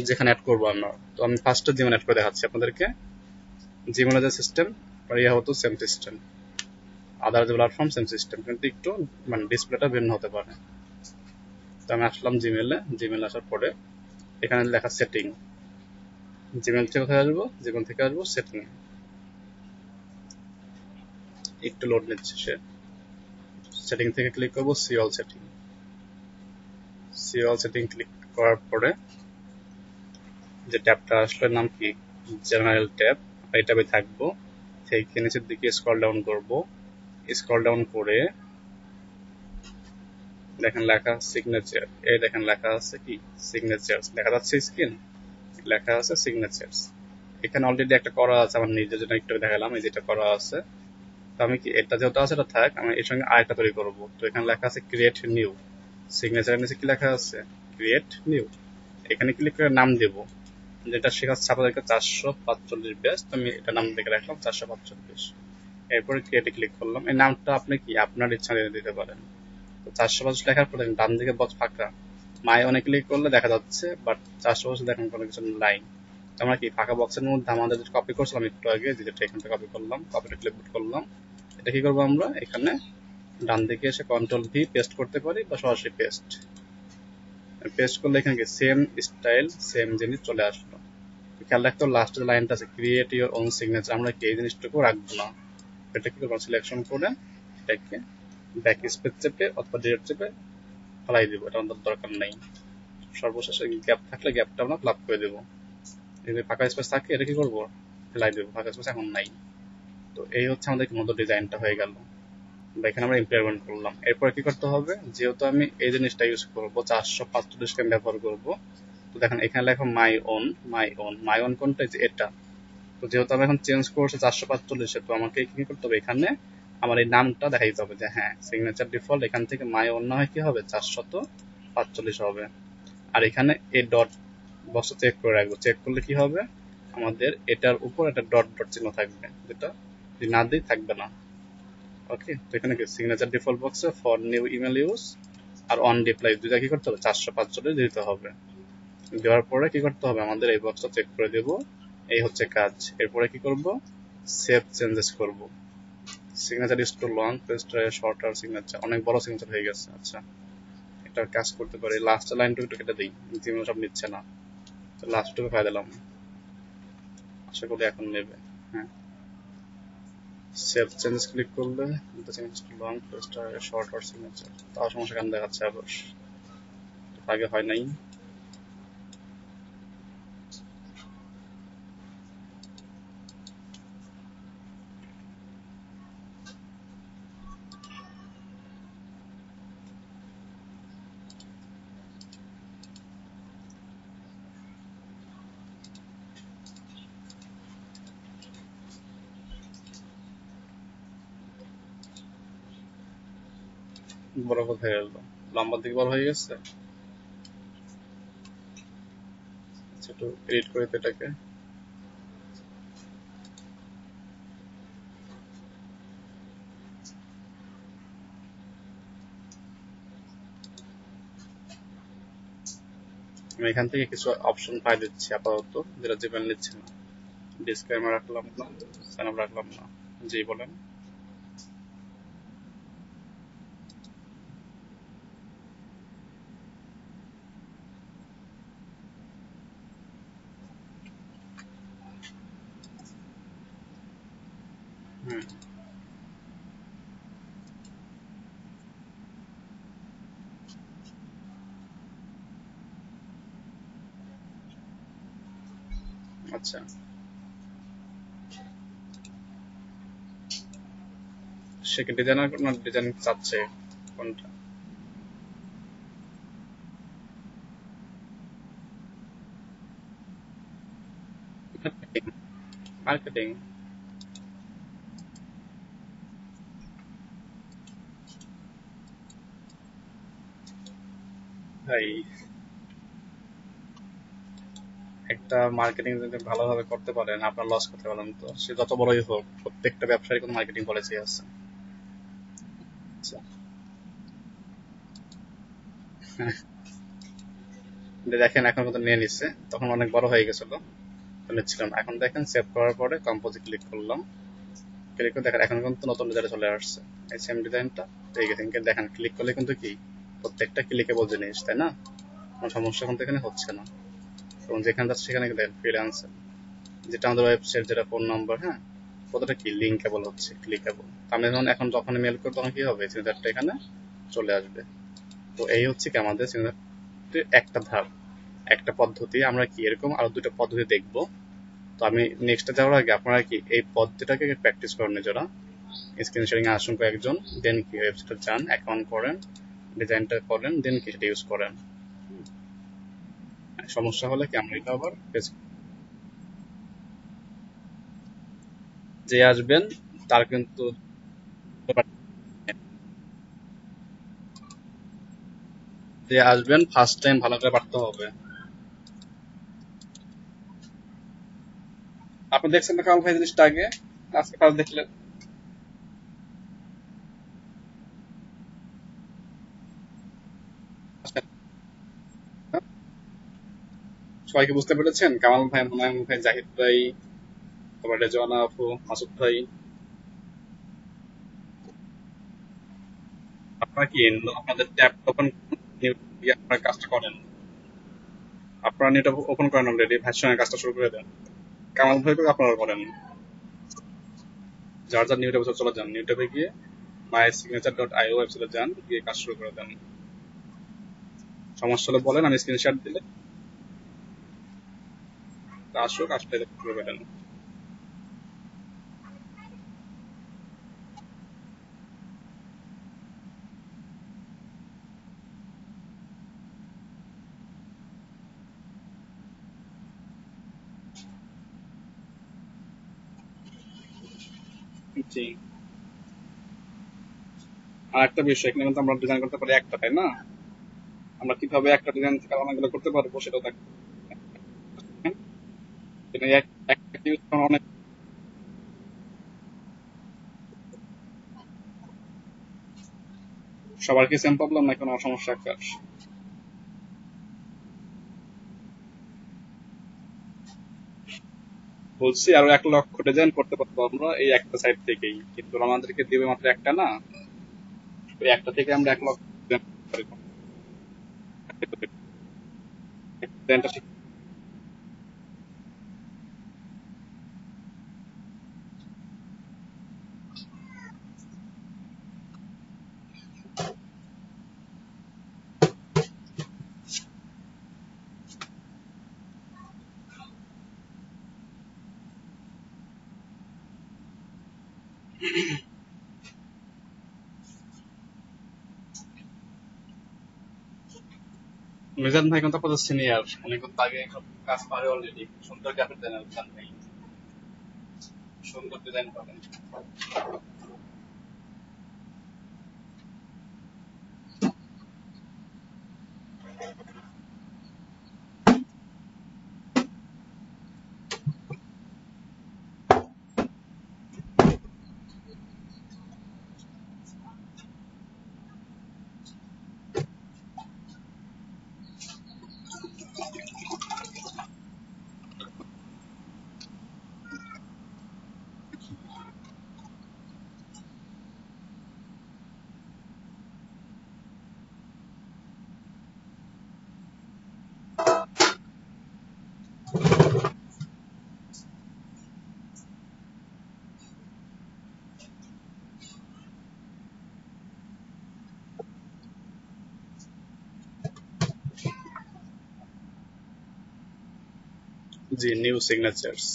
যেখানে অ্যাড করবো আমরা। তো আমি ফার্স্টে জিমেল অ্যাড করে দেখাচ্ছি আপনাদেরকে। জিমেলের যে সিস্টেম ইয়া হতো সেম সিস্টেম, আদার যে প্ল্যাটফর্ম সেম সিস্টেম, কিন্তু একটু মানে ডিসপ্লেটা ভিন্ন হতে পারে। তো আমি আসলাম জিমেলে, জিমেল আসার পরে এখানে লেখা সেটিং। জিমেল থেকে কোথায় আসবো? জিমেল থেকে আসবো সেটিং। একটু লোড নিচ্ছে সে। সেটিং থেকে ক্লিক করবো see all setting. See all setting click করার পরে যে ট্যাবটা আসলে নাম কি? General tab. এই ট্যাবে থাকবো। থেকে নিচের দিকে স্ক্রল ডাউন করব। স্ক্রল ডাউন করে দেখেন লেখা সিগনেচার। এই দেখেন লেখা আছে কি? সিগনেচার্স। দেখা যাচ্ছে স্ক্রিন? লেখা আছে সিগনেচার্স। এখানে অলরেডি একটা করা আছে, আমার নিজের জন্য একটু দেখালাম, এই যেটা করা আছে। তো আমি কি এটা যেহেতু আছে এটা থাক, আমি এর সঙ্গে আরেকটা তৈরি করব। তো এখানে লেখা আছে ক্রিয়েট নিউ। সিগনেচারের নিচে কি লেখা আছে? Create new. এখানে ক্লিক করে নাম দেব, যেটা শেখাচ্ছে আপনাদেরকে 445 ব্যাচ। তো আমি এটা নাম দেখে রাখলাম 445। এরপরে ক্রিয়েটে ক্লিক করলাম। এই নামটা আপনি কি আপনার ইচ্ছা দিতে পারেন। তো 425 লেখার পরে ডান দিকে বক্স ফাঁকা, মাই অনেক ক্লিক করলে দেখা যাচ্ছে, বাট 425 দেখেন কোনো কিছু লাইন। আমরা কি ফাঁকা বক্সের মধ্যে আমাদের যেটা কপি করছিলাম একটু আগে, যেটা এখান থেকে কপি করলাম, কপিটা ক্লিকবোর্ড করলাম। এটা কি করবো আমরা? এখানে ডান দিকে এসে কন্ট্রোল ভি পেস্ট করতে পারি, বা সরাসরি পেস্ট। পেস্ট করলে এখানে কি সেম স্টাইল সেম জিনিস চলে আসলো। খেয়াল রাখতে হবে লাস্টের যে লাইনটা আছে ক্রিয়েট ইউর ওন সিগনেচার, আমরা কি এই জিনিসটুকু রাখবো না। এটা কি করবো? সিলেকশন করে এটাকে ব্যাক স্পেস চেপে অথবা ডিরেক্ট চেপে ফেলাই দিব, এটা আমাদের দরকার নেই। সর্বশেষে গ্যাপ থাকলে গ্যাপটা আমরা ফিল আপ করে দেবো। যদি ফাঁকা স্পেস থাকে এটা কি করবো? ফেলাই দেবো, ফাঁকা স্পেস এখন নাই। তো এই হচ্ছে আমাদের মতো ডিজাইনটা হয়ে গেল, বা এখানে আমরা ইমপ্লিমেন্ট করলাম। এরপর কি করতে হবে? যেহেতু আমি এই জিনিসটা ইউজ করবো, 445 কে ব্যবহার করবো, তো দেখেন এখানে লেখা my own. My own, my own কোনটা? যে এটা। তো যেহেতু আমি এখন চেঞ্জ করছি 445-এ, তো আমাকে কি করতে হবে? এখানে আমার এই নামটা দেখাই দিতে হবে যে হ্যাঁ সিগনেচার ডিফল্ট এখান থেকে মাই ওন না হয় কি হবে? 445 হবে। আর এখানে এই ডট বক্সটা চেক করে রাখবো। চেক করলে কি হবে? আমাদের এটার উপর একটা ডট ডট চিহ্ন থাকবে, যেটা যদি না দিই থাকবে না। ওকে, তো এখানে কি সিগনেচার ডিফল্ট বক্সে ফর নিউ ইমেল ইউজ আর অন রিপ্লাই দুইটা কি করতে হবে? 445 দিতে হবে। দেওয়ার পরে কি করতে হবে? আমাদের এই বক্সটা চেক করে দেব। এই হচ্ছে কাজ। এরপরে কি করব? সেভ চেঞ্জেস করব। Signature is too long, paste shorter signature, অনেক বড় সিগনেচার হয়ে গেছে। আচ্ছা, এটা কাজ করতে পারি। লাস্ট লাইনটুকু একটু কেটে দিই, জিমেল সব নিচ্ছে না। তো লাস্টটুকু ফাই দিলাম, আশা করি এখন নেবে। হ্যাঁ, সেভ চেঞ্জেস ক্লিক করলে লং পেস্ট শর্টার সিগনেচার, তাও সমস্যা কেন দেখাচ্ছে আবার? আগে হয় নাই। বড় কথা হয়ে গেল, লম্বার দিকে বড় হয়ে গেছে। আচ্ছা, একটু এডিট করে তো এটাকে। আমি এখান থেকে কিছু অপশন পাই দিচ্ছি আপাতত, যেটা জিমেল নিচ্ছে না। ডিসক্লেমার রাখলাম না, সাইন আপ রাখলাম না। জি বলেন। হুম, আচ্ছা, সে কি ডিজাইনার না ডিজাইন চাচ্ছে? কোনটা? মার্কেটিং। ভাই একটা মার্কেটিং যদি ভালোভাবে করতে পারেন, আপনার লস করতে পারেন, তো সে যত বড়ই হোক, প্রত্যেকটা ব্যবসায়ী কোনো মার্কেটিং পলিসি আছে। আচ্ছা। হ্যাঁ, দেখেন এখন কত নিয়ে নিচ্ছে, তখন অনেক বড় হয়ে গেছিল, তো নিচ্ছিলাম না। এখন দেখেন সেভ করার পরে কম্পোজে ক্লিক করলাম, ক্লিক করে দেখেন এখন কিন্তু নতুন ডিজাইন চলে আসছে, এই সেম ডিজাইনটা এই গেছেন। কিন্তু দেখেন ক্লিক করলে কিন্তু কি প্রত্যেকটা ক্লিকেবল জিনিস, তাই না? কোনো সমস্যা কিন্তু এখানে হচ্ছে না। এবং যেখানে যাচ্ছে সেখানে দেখেন ফ্রিল্যান্সার, যেটা আমাদের ওয়েবসাইট, যেটা ফোন নম্বর, হ্যাঁ, কতটা কি লিঙ্কেবল হচ্ছে, ক্লিকেবল। আমি এখন যখন মেল করবো তখন কি হবে, সিগনেচারটা এখানে চলে আসবে। তো এই হচ্ছে কি আমাদের সিগনেচারের একটা ধাপ, একটা পদ্ধতি। আমরা কি এরকম আরো দুটো পদ্ধতি দেখবো। তো আমি নেক্সটে যাওয়ার আগে আপনারা কি এই পদ্ধতিটাকে প্র্যাকটিস করেন নিজেরা, স্ক্রিন শেয়ারিং এ আসুন কয়েকজন, দেন কি ওয়েবসাইটে যান, অ্যাকাউন্ট করেন, ডিজাইনটা করেন, দেন কি সেটা ইউজ করেন। সমস্যা হলে কি আমরা এটা আবার যে আসবেন তার কিন্তু যে আসবেন ফার্স্ট টাইম ভালো করে পারতে হবে। আপনি দেখছেন না কামাল ভাই জিনিসটা আগে, আজকে ফার্স্ট দেখলেন। সবাইকে বুঝতে পেরেছেন? কামাল ভাই, মোনায়েম ভাই, জাহিদ ভাই, তারপর রেজওয়ানা আপু, মাসুদ ভাই। আপনারা কি আপনাদের ট্যাব ওপেন দিয়ে আপনার কাজটা করেন, আপনারা নেট ওপেন করেন অলরেডি, ভার্সনের কাজটা শুরু করে দেন। কামাল ভাই তো আপনারা করেন। যার যার নিউ ট্যাবে চলে যান, নিউ ট্যাবে গিয়ে মাই সিগনেচার ডট আইও ওয়েবসাইটে যান, গিয়ে কাজ শুরু করে দেন। সমস্যা হলে বলেন, আমি স্ক্রিনশট দিলে আসুক, আসলে শুরু করে দেন। জি। আর একটা বিষয়, এখানে কিন্তু আমরা ডিজাইন করতে পারি একটা, তাই না? আমরা কিভাবে একটা ডিজাইন থেকে অনেকগুলো করতে পারবো সেটাও দেখেন। এটা একটা ইউজ করা অনেক। সবার কি সেম প্রবলেম নাকি কোনো সমস্যা একটা? বলছি আরো 1 লক্ষ ডিজাইন করতে পারবো আমরা এই একটা সাইট থেকেই, কিন্তু আমাদেরকে দিবে মাত্র একটা না, ওই একটা থেকে আমরা 1 লক্ষ ডিজাইনটা শিখতে। মিজান ভাই কিন্তু আপনাদের সিনিয়র, উনি কিন্তু আগে সব কাজ পারে অলরেডি, সুন্দর গ্রাফিক ডিজাইনার মিজান ভাই, সুন্দর ডিজাইন পারেন। জি, নিউ সিগনেচার্স।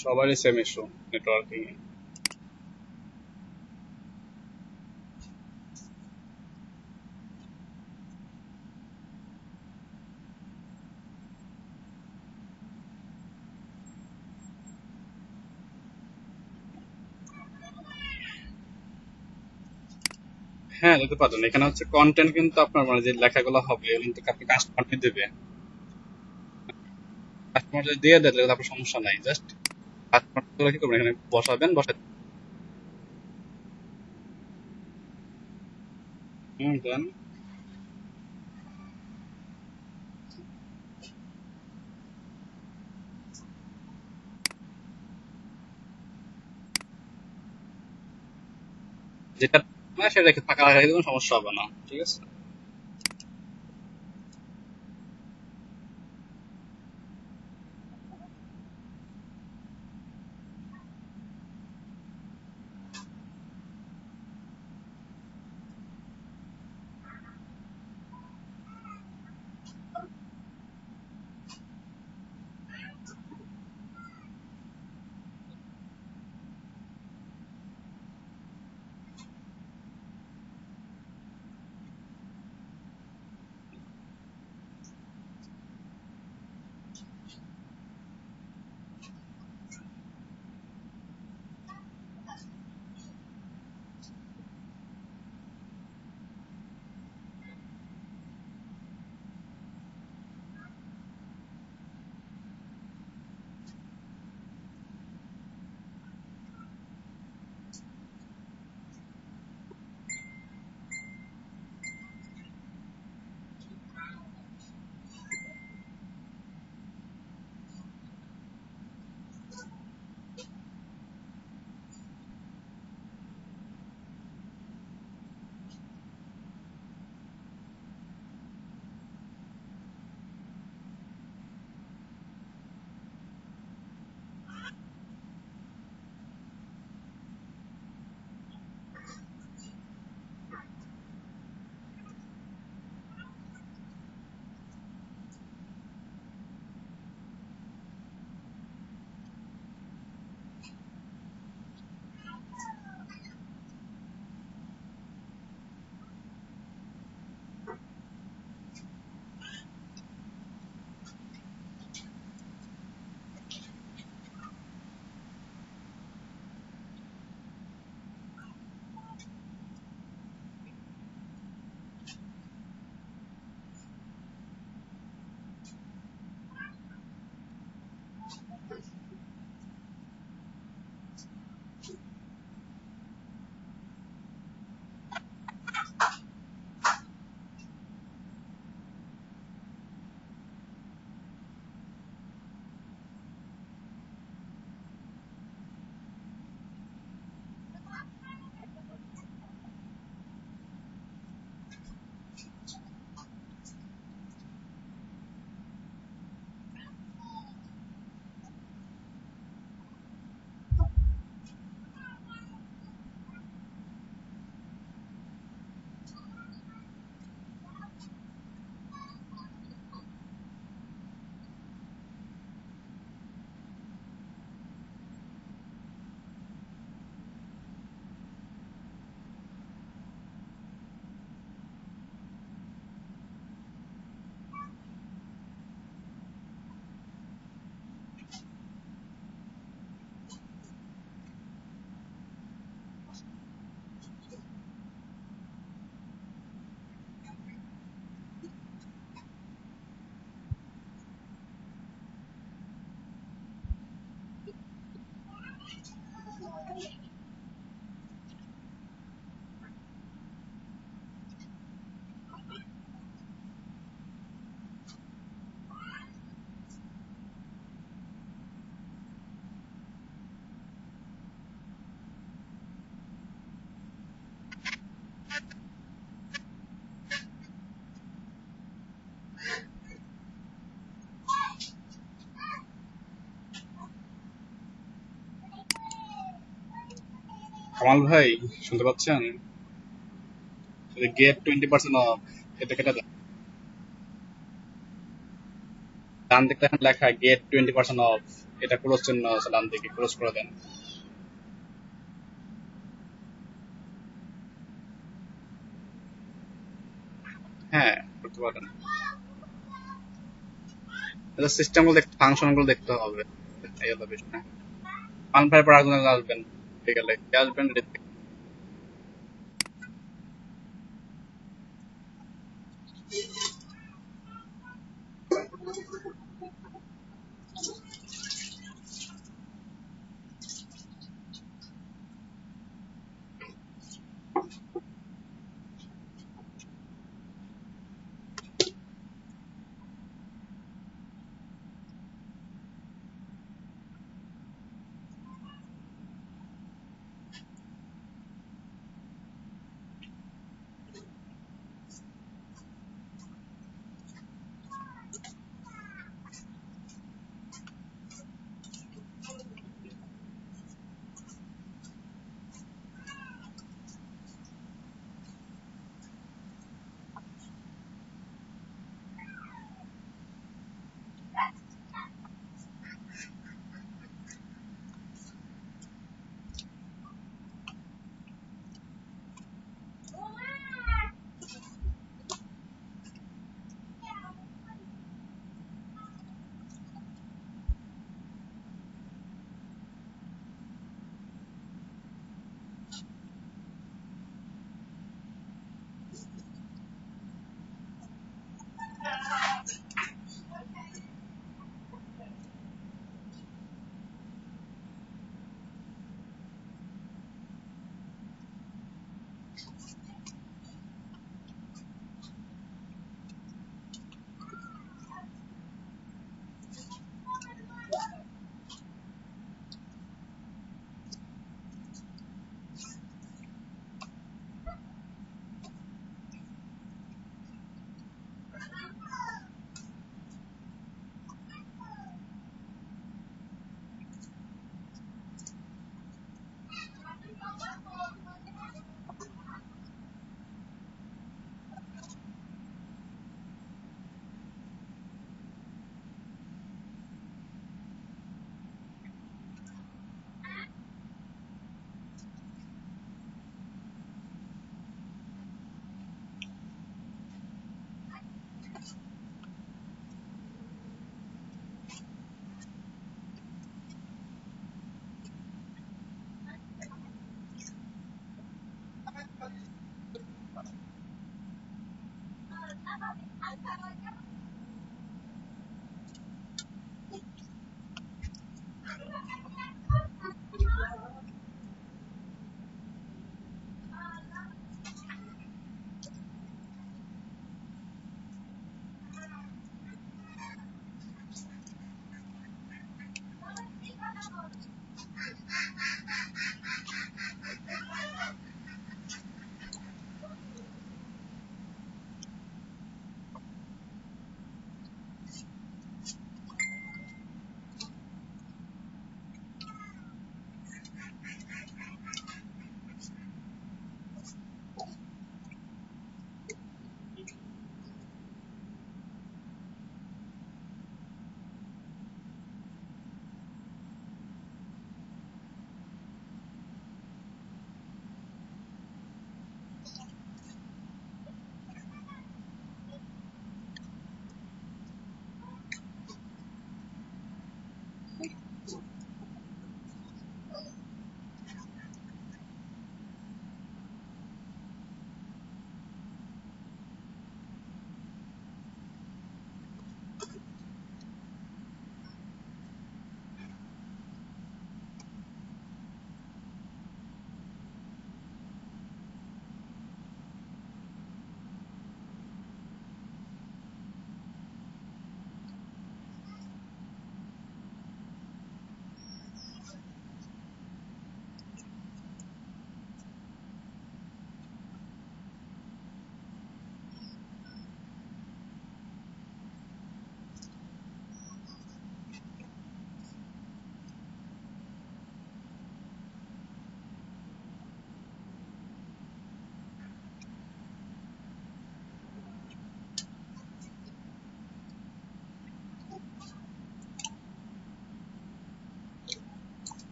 সবারই সেম ইস্যু নেটওয়ার্কিং এ। হ্যাঁ, দিতে পারেন। এখানে হচ্ছে কন্টেন্ট কিন্তু আপনার মানে যে লেখাগুলো হবে এগুলো কিন্তু আপনি কাস্টমার দেবে। কাস্টমার যদি দিয়ে দেয় তাহলে আপনার সমস্যা নাই। জাস্ট কাস্টমার গুলো কি করবেন, এখানে বসাবেন, বসাই দেন। যেটা না সেটা রেখে ফাঁকা রাখা কোনো সমস্যা হবে না, ঠিক আছে। কামাল ভাই, শুনতে পাচ্ছেন? গেট 20% অফ, এটা কেটে দেন। ডান দিকে এখন লেখা গেট 20% অফ, এটা ক্লোজ চিহ্ন আছে ডান দিকে, ক্লোজ করে দেন। হ্যাঁ, করতে পারেন। সিস্টেম গুলো দেখতে, ফাংশন গুলো দেখতে হবে, এই হলো বিষয়। পান ফ্রাই পর আগুনে আসবেন, ঠিক আছে, কে আসবেন?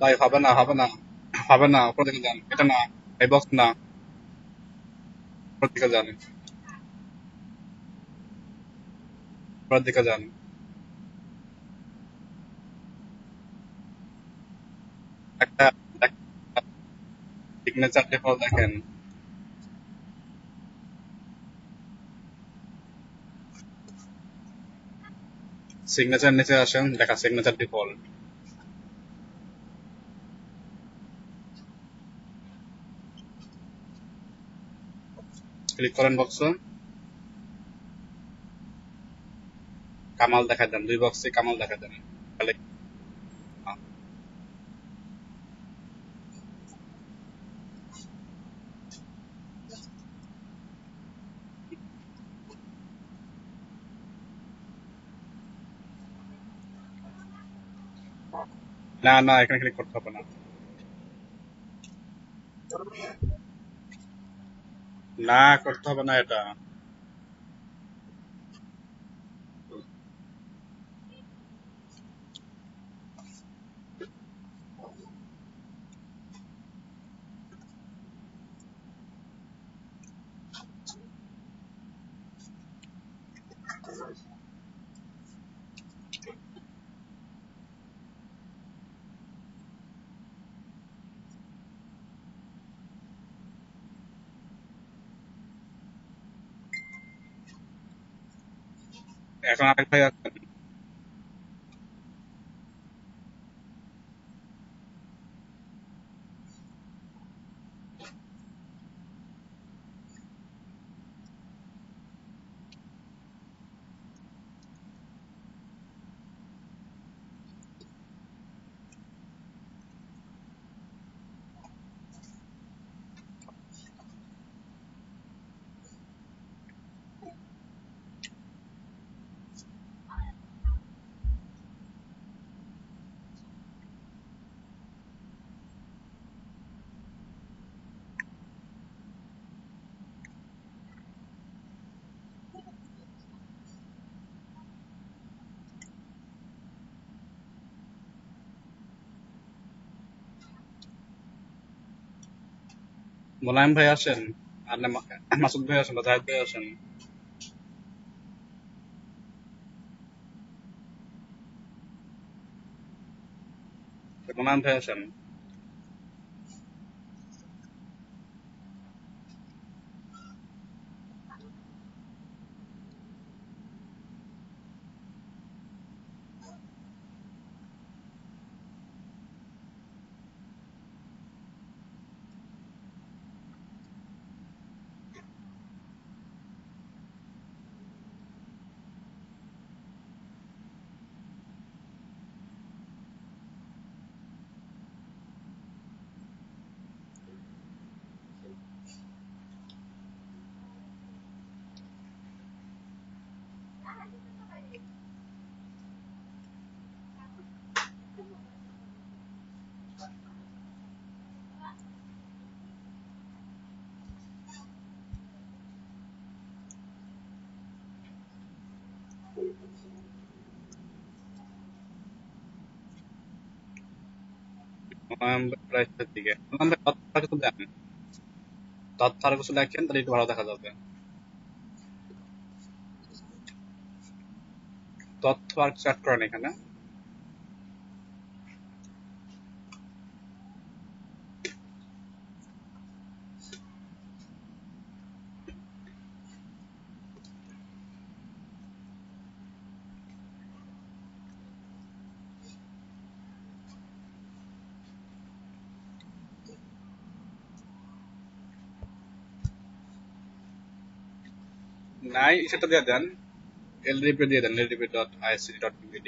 ভাই হবে না, হবে না, হবে না, উপর দিকে যান, এটা না, এই বক্স না, উপর দিকে যান, উপর দিকে যান। সিগনেচার ডিফল্ট দেখেন, সিগনেচার নিচে আসেন, দেখা সিগনেচার ডিফল্ট, ক্লিক করেন বক্স, কামাল দেখা দেন, 2 বক্সে কামাল দেখা দেন। তাহলে না না, এখানে ক্লিক করতে হবে না, না করতে হবে না এটা। এখন আরেক ভাই আছেন, মোলায়েম ভাই আসেন, আর না মাসুদ ভাই আসেন বা জাহেদ ভাই আসেন, মোলায়েম ভাই আসেন। মোলায়েম ভাই প্রায় শেষের দিকে, মোলায়েম ভাই তথ্য আর কিছু দেন, তথ্য আর কিছু লেখেন, তাহলে একটু ভালো দেখা যাবে। তথ্য আর কিছু অ্যাড করেন এখানে। নাই সেটা দিয়ে দেন, এলডিপি দিয়ে দেন, ldp.ict.bd।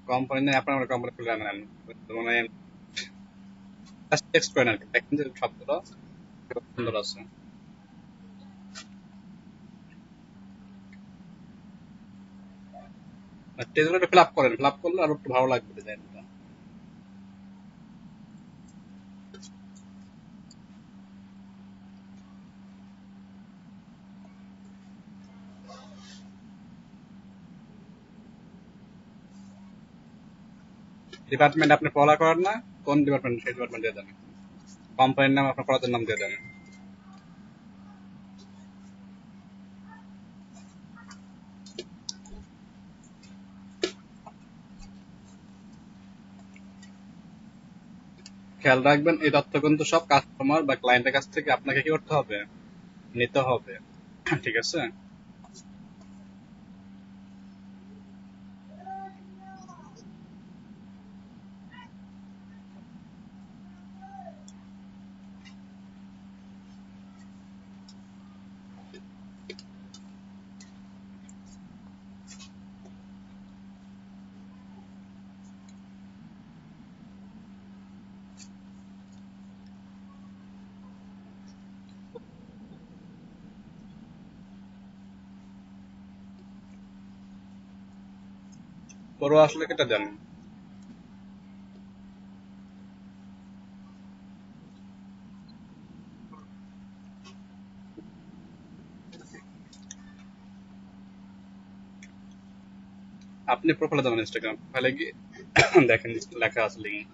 কোম্পানি নেই, আপনার কোম্পানি খুলে নেন, মানে টেক্সট করেন আর কি, দেখেন যে শব্দটা সুন্দর আছে। টেক্সটগুলো ফিল আপ করেন, ফিল আপ করলে আরো একটু ভালো লাগবে ডিজাইনটা। ডিপার্টমেন্ট আপনি পড়া করেন না, কোন ডিপার্টমেন্ট সেই ডিপার্টমেন্ট দিয়ে দেন, কোম্পানির নাম আপনার কলেজের নাম দিয়ে দেন। খেয়াল রাখবেন এই তথ্য কিন্তু সব কাস্টমার বা ক্লায়েন্টের কাছ থেকে আপনাকে কি করতে হবে, নিতে হবে। ঠিক আছে। পুরো আসলে কেটে দেন। আপনি প্রোফাইলে যাবেন, ইনস্টাগ্রাম প্রোফাইলে গিয়ে দেখেন লেখা আছে লিঙ্ক।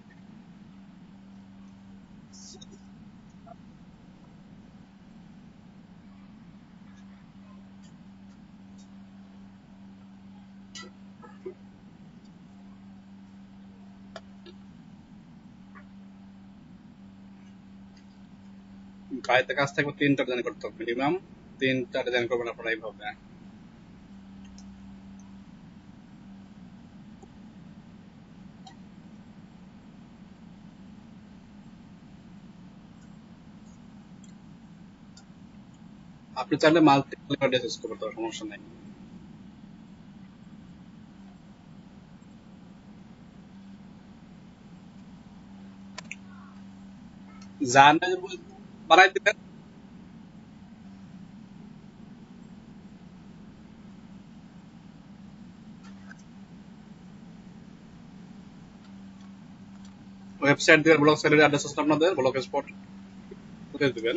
বাড়িতে কাজ থাকবে 3টা ডিজাইন করতে হবে মিনিমাম, 3টা ডিজাইন করবেন আপনারা এইভাবে। আপনি চাইলে মাল্টি কালার ড্রেস ইউজ করতে পারেন, সমস্যা নেই। জানে বানাই দিবেন। ওয়েবসাইট দিবেন, ব্লগ সাইটের অ্যাড্রেস আছে আপনাদের, ব্লগ স্পট দিবেন।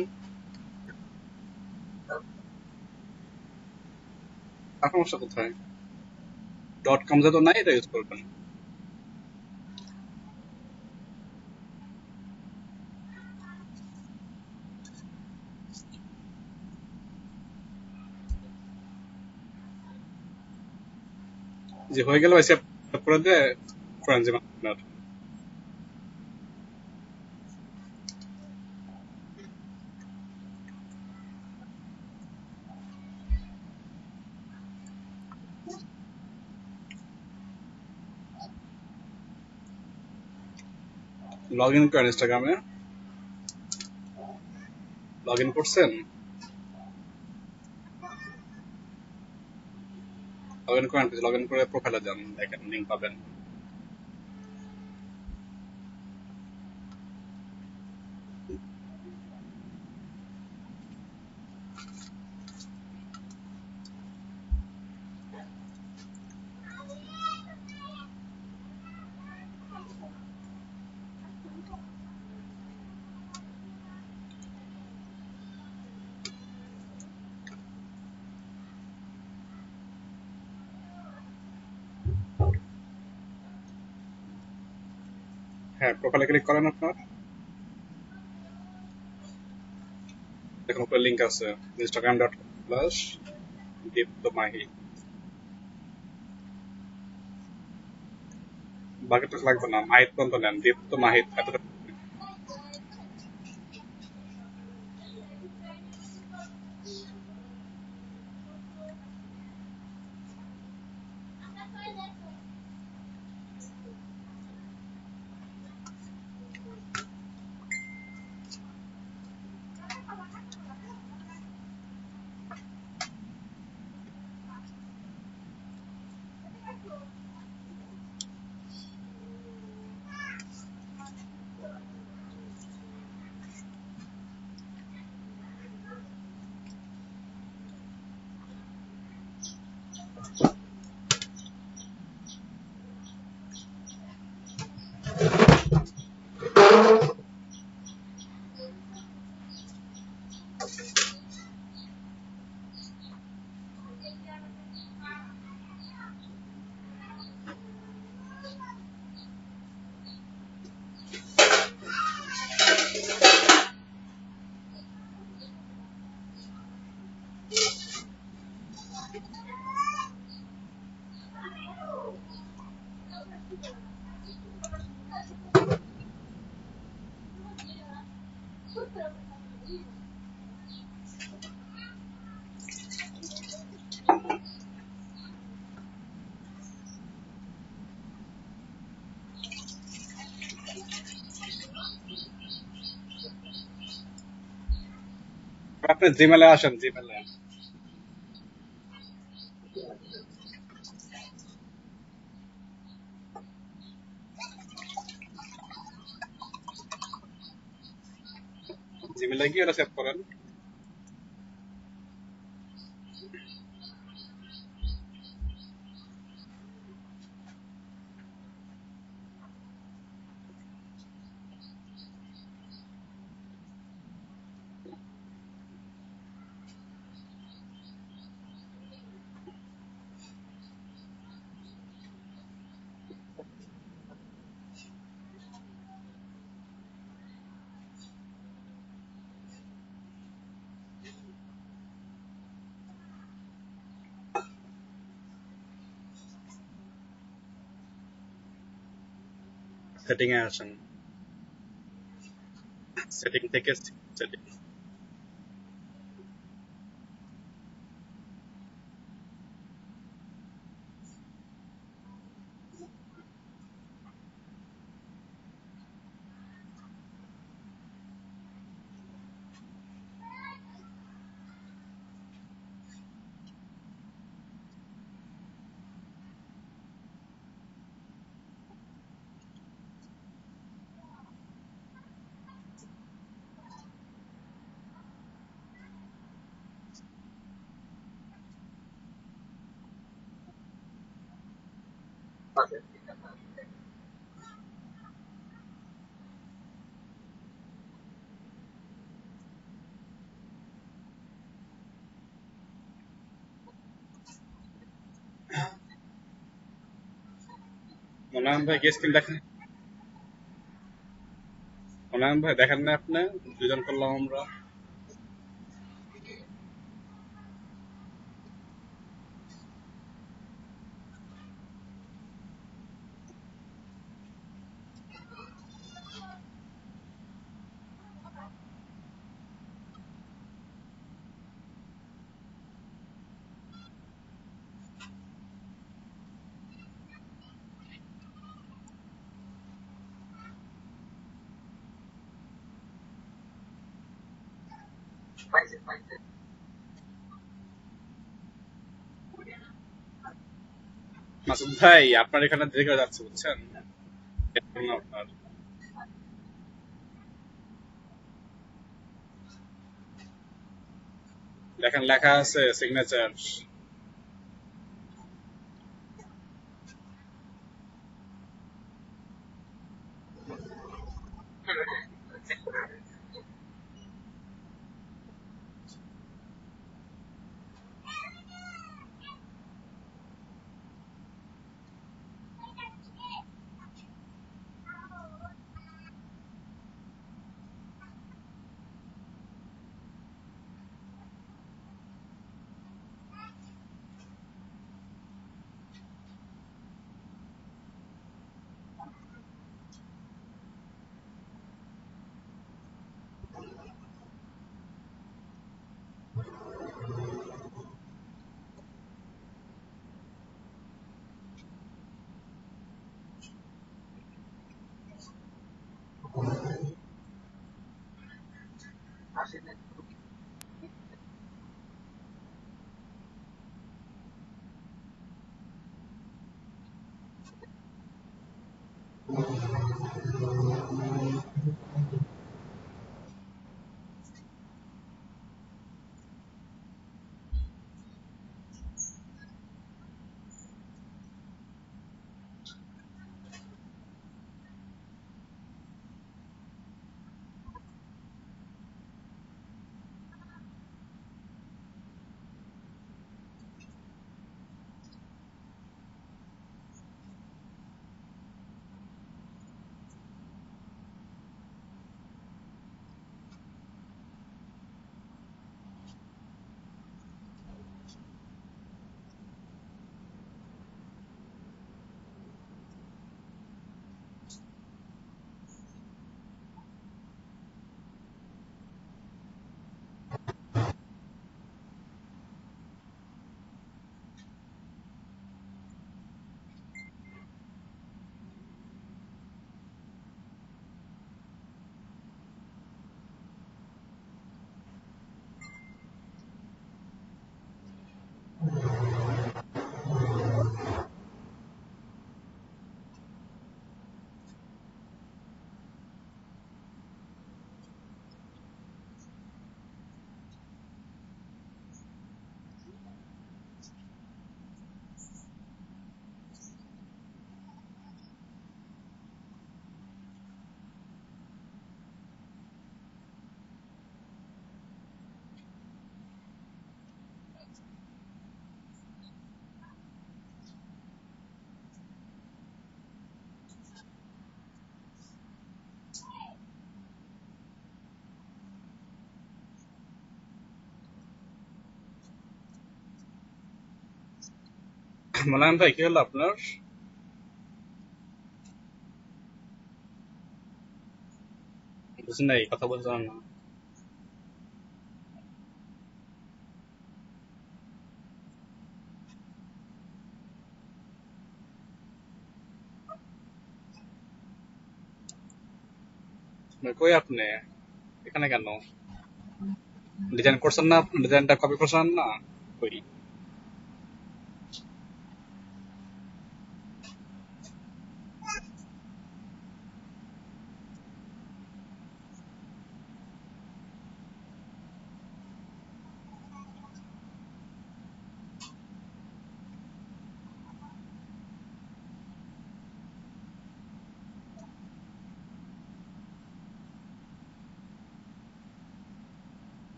আর সমস্যা কোথায়? ডট কম যেহেতু নাই, এটা ইউজ করবেন। যে হয়ে গেল সেভ করে দিয়ে করেন যে আপনার লগ ইন করেন ইনস্টাগ্রামে। লগ ইন করছেন? লগ ইন করেন, লগ ইন করে প্রোফাইলে যান, দেখেন লিঙ্ক পাবেন। হ্যাঁ, প্রোফাইলে ক্লিক করেন আপনার, দেখুন উপরে লিঙ্ক আছে, instagram.com/দীপ্ত মাহি। বাকিটা লাগবে না, মাহিত পর্যন্ত নেন, দীপ্ত মাহিত এতটা। আপনি জিমেলে আসেন, জিমেলে। জিমেলে গিয়ে ওটা সেভ করেন। সেটিং এ আসেন, সেটিং থেকে সেটিং। মোনায়েম ভাই কি স্ক্রিন দেখেন? মোনায়েম ভাই দেখেন না আপনি? দুজন করলাম আমরা। মাসুদ ভাই আপনার এখানে দেরি করে যাচ্ছে বুঝছেন। আপনার দেখেন লেখা আছে সিগনেচার। মোলায়েম ভাই, কি হলো আপনার? বুঝি নাই, কথা বলতে চান না? কই আপনি? এখানে কেন? ডিজাইন করছেন না? ডিজাইনটা কপি করছেন না? কই?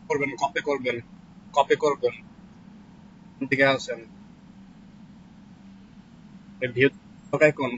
করবেন, কপি করবেন, কপি করবেন। কোন দিকে আছেন? ভিউ ঢোকায় কোন?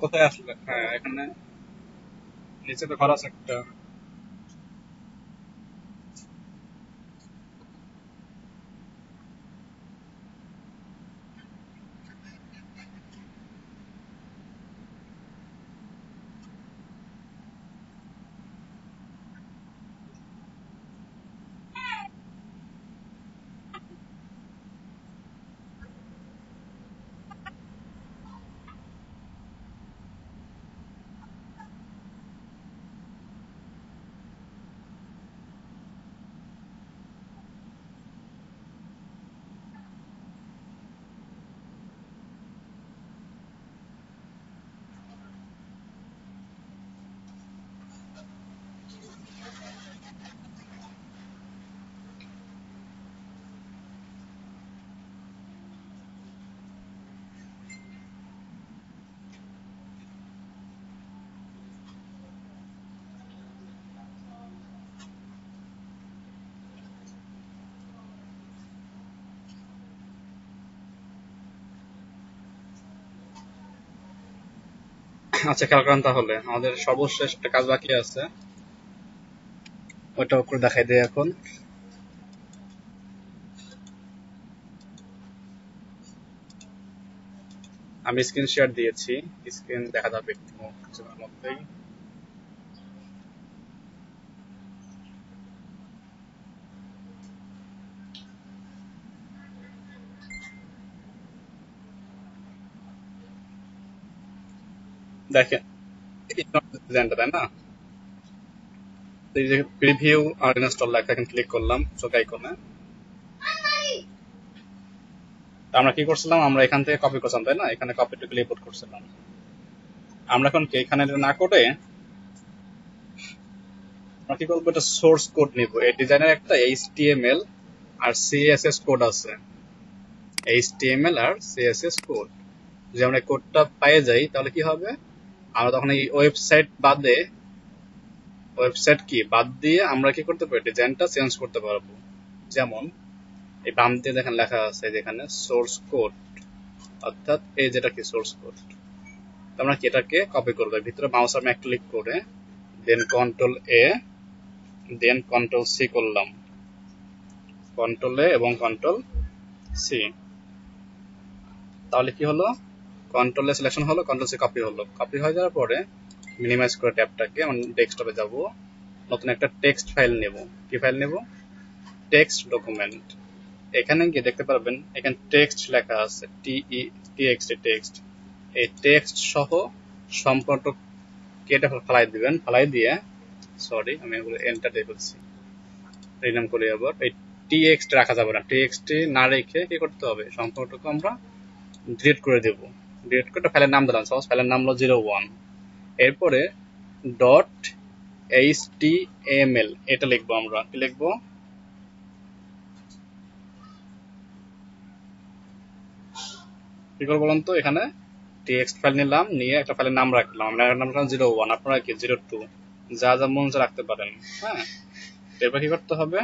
কোথায় আসলে? হ্যাঁ, এখানে নিচে তো ঘর আছে একটা। আচ্ছা, খেয়াল করেন তাহলে আমাদের সর্বশেষ একটা কাজ বাকি আছে, ওইটা করে দেখাই দেয় এখন। আমি স্ক্রিন শেয়ার দিয়েছি, স্ক্রিন দেখা যাবে একটু কিছুক্ষণের মধ্যেই। দেখেন ডিজাইনটা, তাই না? এই যে প্রিভিউ আর ইনস্টল লেখা, এখানে ক্লিক করলাম চোখ আইকনে। আমরা কি করছিলাম, আমরা এখান থেকে কপি করছিলাম, তাই না? এখানে কপি টু ক্লিপবোর্ড করছিলাম। আমরা এখন কি এখানে না করে আমরা কি করবো, এটা সোর্স কোড নিব। এই ডিজাইনের একটা এইচটিএমএল আর সিএসএস কোড আছে, এইচটিএমএল আর সিএসএস কোড। যদি আমরা এই কোডটা পেয়ে যাই তাহলে কি হবে, আমরা তখন এই ওয়েবসাইট কি বাদ দিয়ে আমরা কি করতে পারি, ডিজাইনটা চেঞ্জ করতে পারবো। যেমন এই বাম দিয়ে দেখেন লেখা আছে যেখানে সোর্স কোড, অর্থাৎ এই যেটা কি সোর্স কোড। আমরা কি এটাকে কপি করবো, ভিতরে মাউস আমি এক ক্লিক করে দেন কন্ট্রোল এ, দেন কন্ট্রোল সি করলাম, কন্ট্রোল এ এবং কন্ট্রোল সি। তাহলে কি হলো, কন্ট্রোল এ সিলেকশন হলো, কন্ট্রোল সি কপি হলো। কপি হয়ে যাওয়ার পরে মিনিমাইজ করে ট্যাবটাকে আমরা ডেস্কটপে যাব, নতুন একটা টেক্সট ফাইল নেব। কি ফাইল নেব? Text document. এখানে গিয়ে দেখতে পারবেন এখানে টেক্সট লেখা আছে, টিএক্সটি টেক্সট। এই টেক্সট সহ সম্পর্ক কেটে ফেলাই দিবেন, ফেলাই দিয়ে, সরি আমি এগুলো এন্টার দিয়ে বলছি, রিনাম করি আবার। এই টিএক্সট রাখা যাবে না, টিএক্সটি না রেখে কি করতে হবে, সম্পর্কটাকে আমরা ডিলিট করে দেব। ডিলিট করে ফাইলের নাম দিলাম, সাপোজ ফাইলের নাম হলো 01। এরপরে ডট এইচটিএমএল এটা লিখবো। আমরা কি লিখবো, কি করবো বলুন তো, এখানে টেক্সট ফাইল নিলাম, নিয়ে একটা ফাইলের নাম রাখলাম, আমরা নাম রাখলাম 01, আপনারা কি 02, যা যা মন চায় রাখতে পারেন। হ্যাঁ, এরপর কি করতে হবে,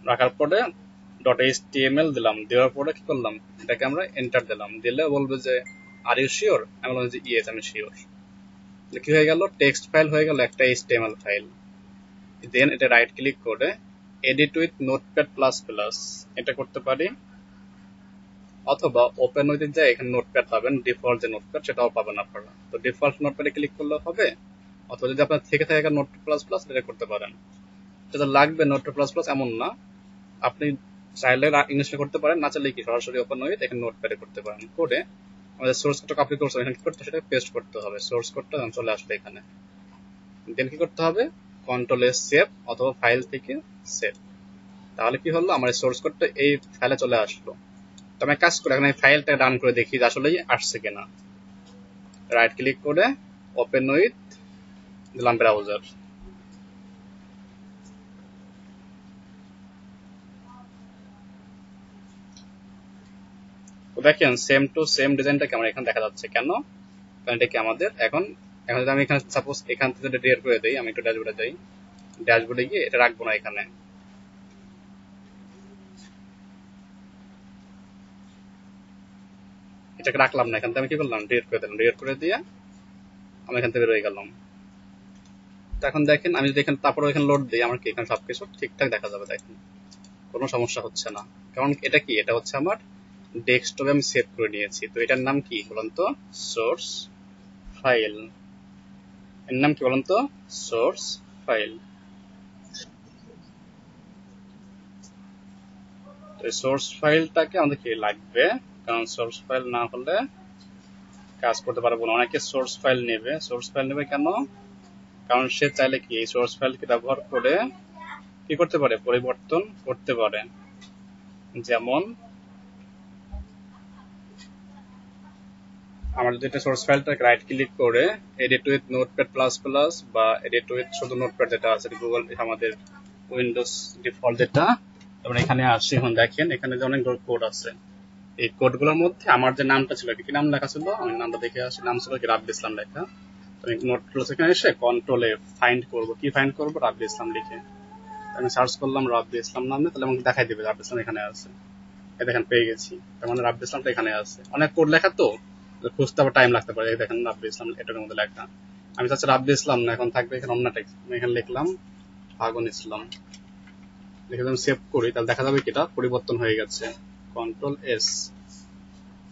রাখার পরে ডট এইচটিএমএল দিলাম, দেওয়ার পরে কি করলাম, এটাকে আমরা এন্টার দিলাম। দিলে বলবে যে আর ইউ শিওর, আমি বললাম যে ইয়েস আমি শিওর। কি হয়ে গেল, টেক্সট ফাইল হয়ে গেল একটা এইচটিএমএল ফাইল। দেন এটা রাইট ক্লিক করে edit with notepad plus plus এটা করতে পারি, অথবা ওপেন উইথ যায় এখানে নোটপ্যাড পাবেন, ডিফল্ট যে নোটপ্যাড সেটাও পাবেন আপনারা। তো ডিফল্ট নোটপ্যাডে ক্লিক করলে হবে, অথবা যদি আপনার থেকে থাকে নোটপ্যাড প্লাস প্লাস এটা করতে পারেন। এটা লাগবে নোটপ্যাড প্লাস প্লাস এমন না, আপনি চাইলে ইনস্টল করতে পারেন, না চাইলে কি সরাসরি ওপেন উইথ এখানে নোটপ্যাডে করতে পারেন। করে আমাদের সোর্স কোডটা কপি করতে এখানে কি করতে, সেটা পেস্ট করতে হবে। সোর্স কোডটা চলে আসবে এখানে, দেন কি করতে হবে, কন্ট্রোল এস সেভ, অথবা ফাইল থেকে সেভ। তাহলে কি হলো, আমার সোর্স কোডটা এই ফাইলে চলে আসলো। তো আমি কাজ করে এখন এই ফাইলটা রান করে দেখি যে আসলে আসছে কিনা। রাইট ক্লিক করে ওপেন উইথ দিলাম ব্রাউজার। তো দেখেন সেম টু সেম ডিজাইনটা কেমন এখানে দেখা যাচ্ছে। কেন, কারণ এটা কি আমাদের এখন, এখন যদি আমি এখানে সাপোজ এখান থেকে যদি ডিলিট করে দিই, আমি একটু ড্যাশবোর্ডে যাই, ড্যাশবোর্ডে গিয়ে এটা রাখবো না, এখানে এটাকে রাখলাম না, এখান থেকে আমি কি করলাম, ডিলিট করে দিলাম। ডিলিট করে দিয়ে আমি এখান থেকে রয়ে গেলাম। তো এখন দেখেন আমি যদি এখানে তারপরে এখানে লোড দিই, আমার কি এখানে সবকিছু ঠিকঠাক দেখা যাবে, দেখেন কোনো সমস্যা হচ্ছে না। কারণ এটা কি, এটা হচ্ছে আমার ডেস্কটপে আমি সেভ করে নিয়েছি। তো এটার নাম কি বলুন তো, সোর্স ফাইল। এর নাম কি বলুন তো, সোর্স ফাইল। তো এই সোর্স ফাইলটাকে আমাদের কি লাগবে, কারণ সোর্স ফাইল না হলে কাজ করতে পারবো না। অনেকে সোর্স ফাইল নেবে, সোর্স ফাইল নেবে কেন, কারণ সে চাইলে কি এই সোর্স ফাইলকে ব্যবহার করে কি করতে পারে, পরিবর্তন করতে পারে। যেমন আমরা যদি এটা সোর্স ফাইলটাকে রাইট ক্লিক করে edit with notepad plus plus বা এডিট উইথ শুধু নোটপ্যাড যেটা আছে গুগল আমাদের উইন্ডোজ ডিফল্ট যেটা, তারপরে এখানে আসি। এখন দেখেন এখানে যে অনেক কোড আছে, এই কোডগুলোর মধ্যে আমার যে নামটা ছিল, কি নাম লেখা ছিল, আমি নামটা দেখে আসি, নাম ছিল কি রাব্বি ইসলাম লেখা। তো আমি নোট প্লাস এখানে এসে কন্ট্রোলে ফাইন্ড করব, কি ফাইন্ড করব, রাব্বি ইসলাম লিখে আমি সার্চ করলাম রাব্বি ইসলাম নামে, তাহলে আমাকে দেখাই দিবে রাব্বি ইসলাম এখানে আছে। এই দেখেন পেয়ে গেছি, তার মানে রাব্বি ইসলামটা এখানে আছে। অনেক কোড লেখা তো খুঁজতে আবার টাইম লাগতে পারে। এই দেখেন রাব্বি ইসলাম এটার মধ্যে লেখা, আমি চাচ্ছি রাব্বি ইসলাম না, এখন থাকবে এখানে অন্য টেক্সট। আমি এখানে লিখলাম ফাগুন ইসলাম, লিখে যদি সেভ করি তাহলে দেখা যাবে কি এটা পরিবর্তন হয়ে গেছে। কন্ট্রোল এস,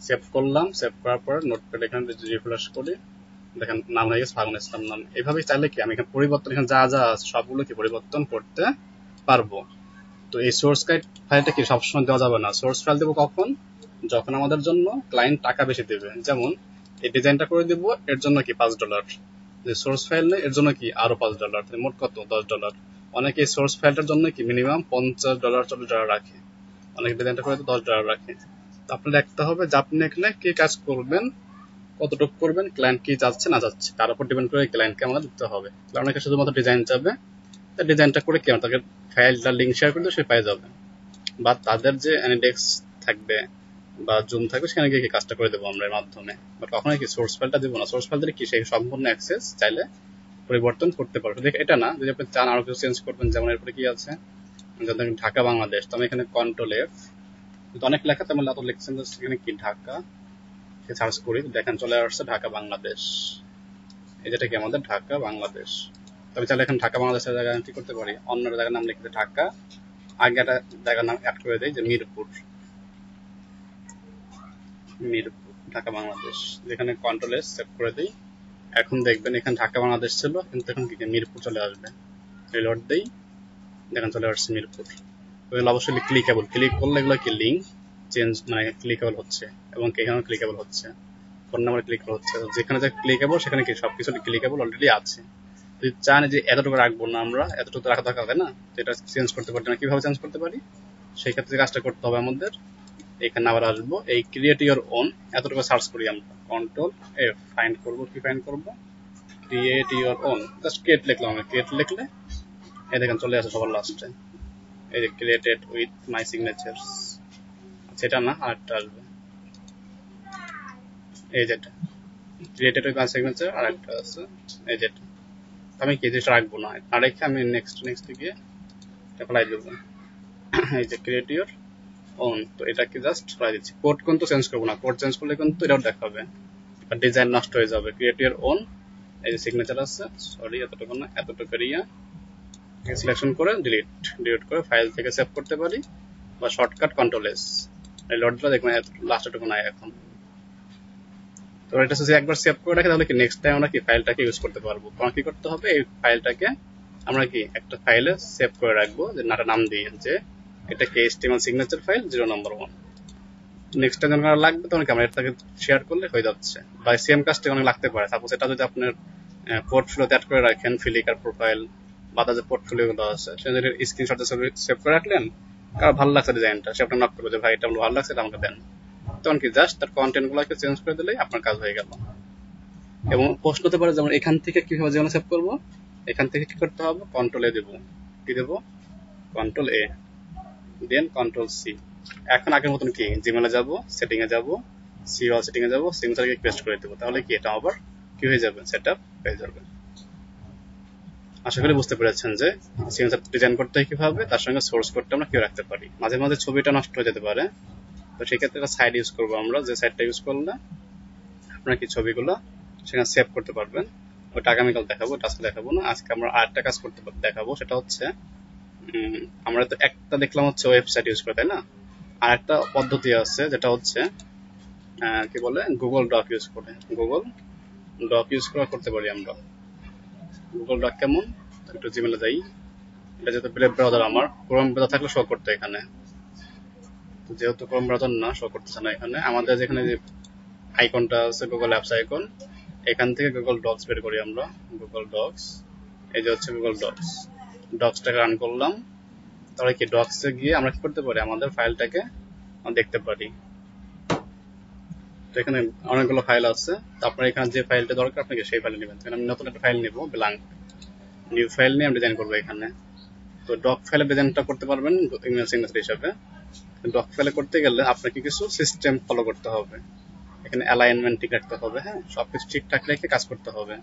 সেভ করলাম, সেভ করার পর নোটপ্যাড এখানে রিফ্রেশ করি, দেখেন নাম হয়ে গেছে ফাগুন ইসলাম নাম। এইভাবেই চাইলে কি আমি এখানে পরিবর্তন, এখানে যা যা আছে সবগুলো কি পরিবর্তন করতে পারবো। তো এই সোর্স ফাইলটা কি সবসময় দেওয়া যাবে না, সোর্স ফাইল দেবো কখন, যখন আমাদের জন্য ক্লায়েন্ট টাকা বেশি দেবে। যেমন এই ডিজাইনটা করে দিব, এর জন্য কি $5, যে সোর্স ফাইল নেই এর জন্য কি আরো $5, মোট কত, $10। অনেকে এই সোর্স ফাইলটার জন্য কি মিনিমাম $50 $40 রাখে, অনেকে ডিজাইনটা করে $10 রাখে। তো আপনি দেখতে হবে যে আপনি এখানে কি কাজ করবেন, কতটুকু করবেন, ক্লায়েন্ট কি যাচ্ছে না যাচ্ছে তার উপর ডিপেন্ড করে ক্লায়েন্টকে আমাদের দিতে হবে। অনেকে শুধুমাত্র ডিজাইন চাবে, ডিজাইনটা করে কি তাকে ফাইলটা লিঙ্ক শেয়ার করে সে পেয়ে যাবে, বা তাদের যে অ্যানিডেক্স থাকবে বা জুম থাকবে সেখানে গিয়ে কাজটা করে দেবো আমরা এর মাধ্যমে। বাট কখনোই কি সোর্স ফাইলটা দেবো না, সোর্স ফাইল দিলে কি সেই সম্পূর্ণ অ্যাক্সেস চাইলে পরিবর্তন করতে পারবে। দেখ এটা না, যদি আপনি চান আরো কিছু চেঞ্জ করবেন, যেমন এরপরে কি আছে, যেমন ঢাকা বাংলাদেশ, তো আমি এখানে কন্ট্রোল এফ, অনেক লেখা তেমন এত লিখছেন, এখানে কি ঢাকা সার্চ করি, দেখেন চলে আসছে ঢাকা বাংলাদেশ। এই যেটা কি আমাদের ঢাকা বাংলাদেশ। তবে চাইলে এখন ঢাকা বাংলাদেশের জায়গায় কি করতে পারি, অন্য জায়গার নাম লিখতে ঢাকা, আগে একটা জায়গার নাম অ্যাড করে দেয় যে মিরপুর, মিরপুর ঢাকা বাংলাদেশ, যেখানে কন্ট্রোল এস সেভ করে দিই। এখন দেখবেন এখানে ঢাকা বাংলাদেশ ছিল, কিন্তু এখন কি মিরপুর চলে আসবে। রিলোড দেই, দেখেন চলে আসছে মিরপুর। এগুলো অবশ্যই ক্লিকেবল, ক্লিক করলে এগুলো কি লিঙ্ক চেঞ্জ মানে ক্লিকেবল হচ্ছে, এবং এখানেও ক্লিকেবল হচ্ছে, ফোন নাম্বার ক্লিকেবল হচ্ছে। যেখানে যা ক্লিকেবল সেখানে কি সবকিছু ক্লিকেবল অলরেডি আছে। যদি চান যে এতটুকু রাখবো না আমরা, এতটুকু রাখা দরকার হবে না, এটা চেঞ্জ করতে পারি না, কিভাবে চেঞ্জ করতে পারি, সেই ক্ষেত্রে কাজটা করতে হবে আমাদের। এখানে আবার আসবো, এই ক্রিয়েট ইওর ওন, এতটুকু সার্চ করি আমরা, কন্ট্রোল এফ, ফাইন্ড করবো, কি ফাইন্ড করবো, create your own, just create লিখলাম আমি, ক্রিয়েট লিখলে এই দেখেন চলে আসে সবার লাস্টে, এই যে ক্রিয়েটেড উইথ মাই সিগনেচার্স, সেটা না আরেকটা আসবে, এই যেটা ক্রিয়েটেড উইথ মাই সিগনেচার, আরেকটা আছে এই যেটা। আমি কি জিনিসটা রাখবো না, আর রেখে আমি নেক্সট গিয়ে অ্যাপ্লাই দেবো, এই যে ক্রিয়েট ইওর ওন। তো এটাকে জাস্ট ফ্লাই দিচ্ছি, কোড কিন্তু চেঞ্জ করবো না, কোড চেঞ্জ করলে কিন্তু এটাও দেখাবে, ডিজাইন নষ্ট হয়ে যাবে। ক্রিয়েট ইওর ওন, এই যে সিগনেচার আছে, সরি এতটুকু না, এতটুকু এরিয়া সিলেকশন করে ডিলিট করে ফাইল থেকে সেভ করতে পারি, বা শর্টকাট কন্ট্রোল এস, এই লোড দিলে দেখবেন লাস্টটুকু নাই এখন। তো এটা যদি একবার সেভ করে রাখি তাহলে কি নেক্সট টাইম আমরা কি ফাইলটাকে ইউজ করতে পারবো। তখন কি করতে হবে, এই ফাইলটাকে আমরা কি একটা ফাইলে সেভ করে রাখবো, যে নাম দিয়ে যে এটা কি HTML সিগনেচার ফাইল 0 নম্বর 1। নেক্সট টাইম যখন লাগবে তখন আমরা এটাকে শেয়ার করলে হয়ে যাচ্ছে, বা সেম কাজটা অনেক লাগতে পারে। সাপোজ এটা যদি আপনার পোর্টফোলিওতে অ্যাড করে রাখেন, ফিলিকার প্রোফাইল বা যে পোর্টফোলিও গুলো আছে সেটা স্ক্রিনশট সেভ করে রাখলেন, কারো ভালো লাগছে ডিজাইনটা, সে আপনার নক করবে যে ভাই এটা ভালো লাগছে, এটা আমাকে দেন। তখন কি জাস্ট তার কন্টেন্ট গুলোকে চেঞ্জ করে দিলেই আপনার কাজ হয়ে গেল। এবং প্রশ্ন হতে পারে যেমন এখান থেকে কিভাবে যেমন সেভ করবো, এখান থেকে কি করতে হবে, কন্ট্রোল এ দেবো, কি দেবো, কন্ট্রোল এ, দেন কন্ট্রোল সি। এখন আগের মতন কি জিমেলে যাব, সেটিং এ যাব, সিওএল সেটিং এ যাব, সিগনেচারকে পেস্ট করে দেবো, তাহলে কি এটা আবার কি হয়ে যাবে, সেটআপ হয়ে যাবে। আশা করি বুঝতে পেরেছেন যে সিগনেচার ডিজাইন করতে হয় কিভাবে, তার সঙ্গে সোর্স কোডটা আমরা কিভাবে রাখতে পারি। মাঝে মাঝে ছবিটা নষ্ট হয়ে যেতে পারে, তো সেক্ষেত্রে একটা সাইট ইউজ করবো আমরা, যে সাইটটা ইউজ করলে আপনার কি ছবিগুলো সেখানে সেভ করতে পারবেন। ওটা আগামীকাল দেখাবো, এটা আজকে দেখাবো না। আজকে আমরা আরেকটা কাজ করতে দেখাবো, সেটা হচ্ছে আমরা তো একটা দেখলাম হচ্ছে ওয়েবসাইট ইউজ করে, তাই না? আর একটা পদ্ধতি আছে যেটা হচ্ছে কি বলে গুগল ডক ইউজ করে। গুগল ডক ইউজ করে করতে পারি আমরা। গুগল ডক কেমন, একটু জিমেলে যাই। এটা যেহেতু ব্রেভ ব্রাউজার, আমার ক্রোম ব্রাউজার থাকলে শো করতে এখানে, তো যেহেতু ক্রোম ব্রাউজার না, শো করতেছে না এখানে। আমাদের যেখানে যে আইকনটা আছে গুগল অ্যাপস আইকন, এখান থেকে গুগল ডক্স বের করি আমরা। গুগল ডক্স, এই যে হচ্ছে গুগল ডক্স। ডক্সটাকে রান করলাম, তাহলে কি ডক্সে গিয়ে আমরা কি করতে পারি, আমাদের ফাইলটাকে দেখতে পারি। তো এখানে অনেকগুলো ফাইল আছে, তো আপনার এখানে যে ফাইলটা দরকার আপনাকে সেই ফাইল নেবেন। আমি নতুন একটা ফাইল নিব, ব্ল্যাঙ্ক নিউ ফাইল নিয়ে আমি ডিজাইন করবো এখানে। তো ডক ফাইলে ডিজাইনটা করতে পারবেন ইমেল সিগনেচার হিসাবে। ডক ফাইলে করতে গেলে আপনাকে কিছু সিস্টেম ফলো করতে হবে। এখানে অ্যালাইনমেন্ট ঠিক রাখতে হবে, হ্যাঁ, সবকিছু ঠিকঠাক রেখে কাজ করতে হবে।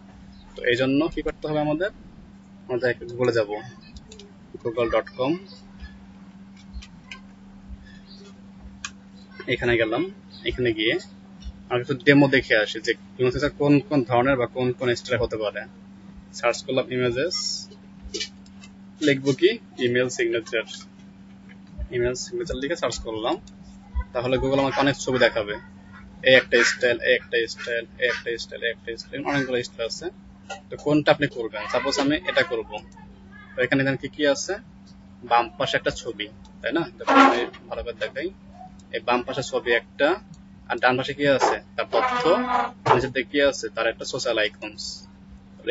তো এই জন্য কি করতে হবে আমাদের, আমরা গুগলে যাব, google.com, এখানে গেলাম। এখানে গিয়ে আমরা কিছু ডেমো দেখে আসি যে ইমেজেস কোন কোন ধরনের বা কোন কোন স্টাইল হতে পারে। সার্চ করলাম ইমেজেস, লিখবো কি ইমেল সিগনেচার। ইমেল সিগনেচার লিখে সার্চ করলাম, তাহলে গুগল আমাকে অনেক ছবি দেখাবে। এই একটা স্টাইল, এই একটা স্টাইল, এই একটা স্টাইল, এই একটা স্টাইল, অনেকগুলো স্টাইল আছে। তো কোনটা আপনি করবেন, সাপোজ আমি এটা করব। তো এখানে কি কি আছে, বাম পাশে একটা ছবি, তাই না? আমি ভালো করে দেখাই। এই বাম পাশে ছবি একটা, আর ডান পাশে কি আছে, তার তথ্য। নিচের দিকে কি আছে, তার একটা সোশ্যাল আইকনস।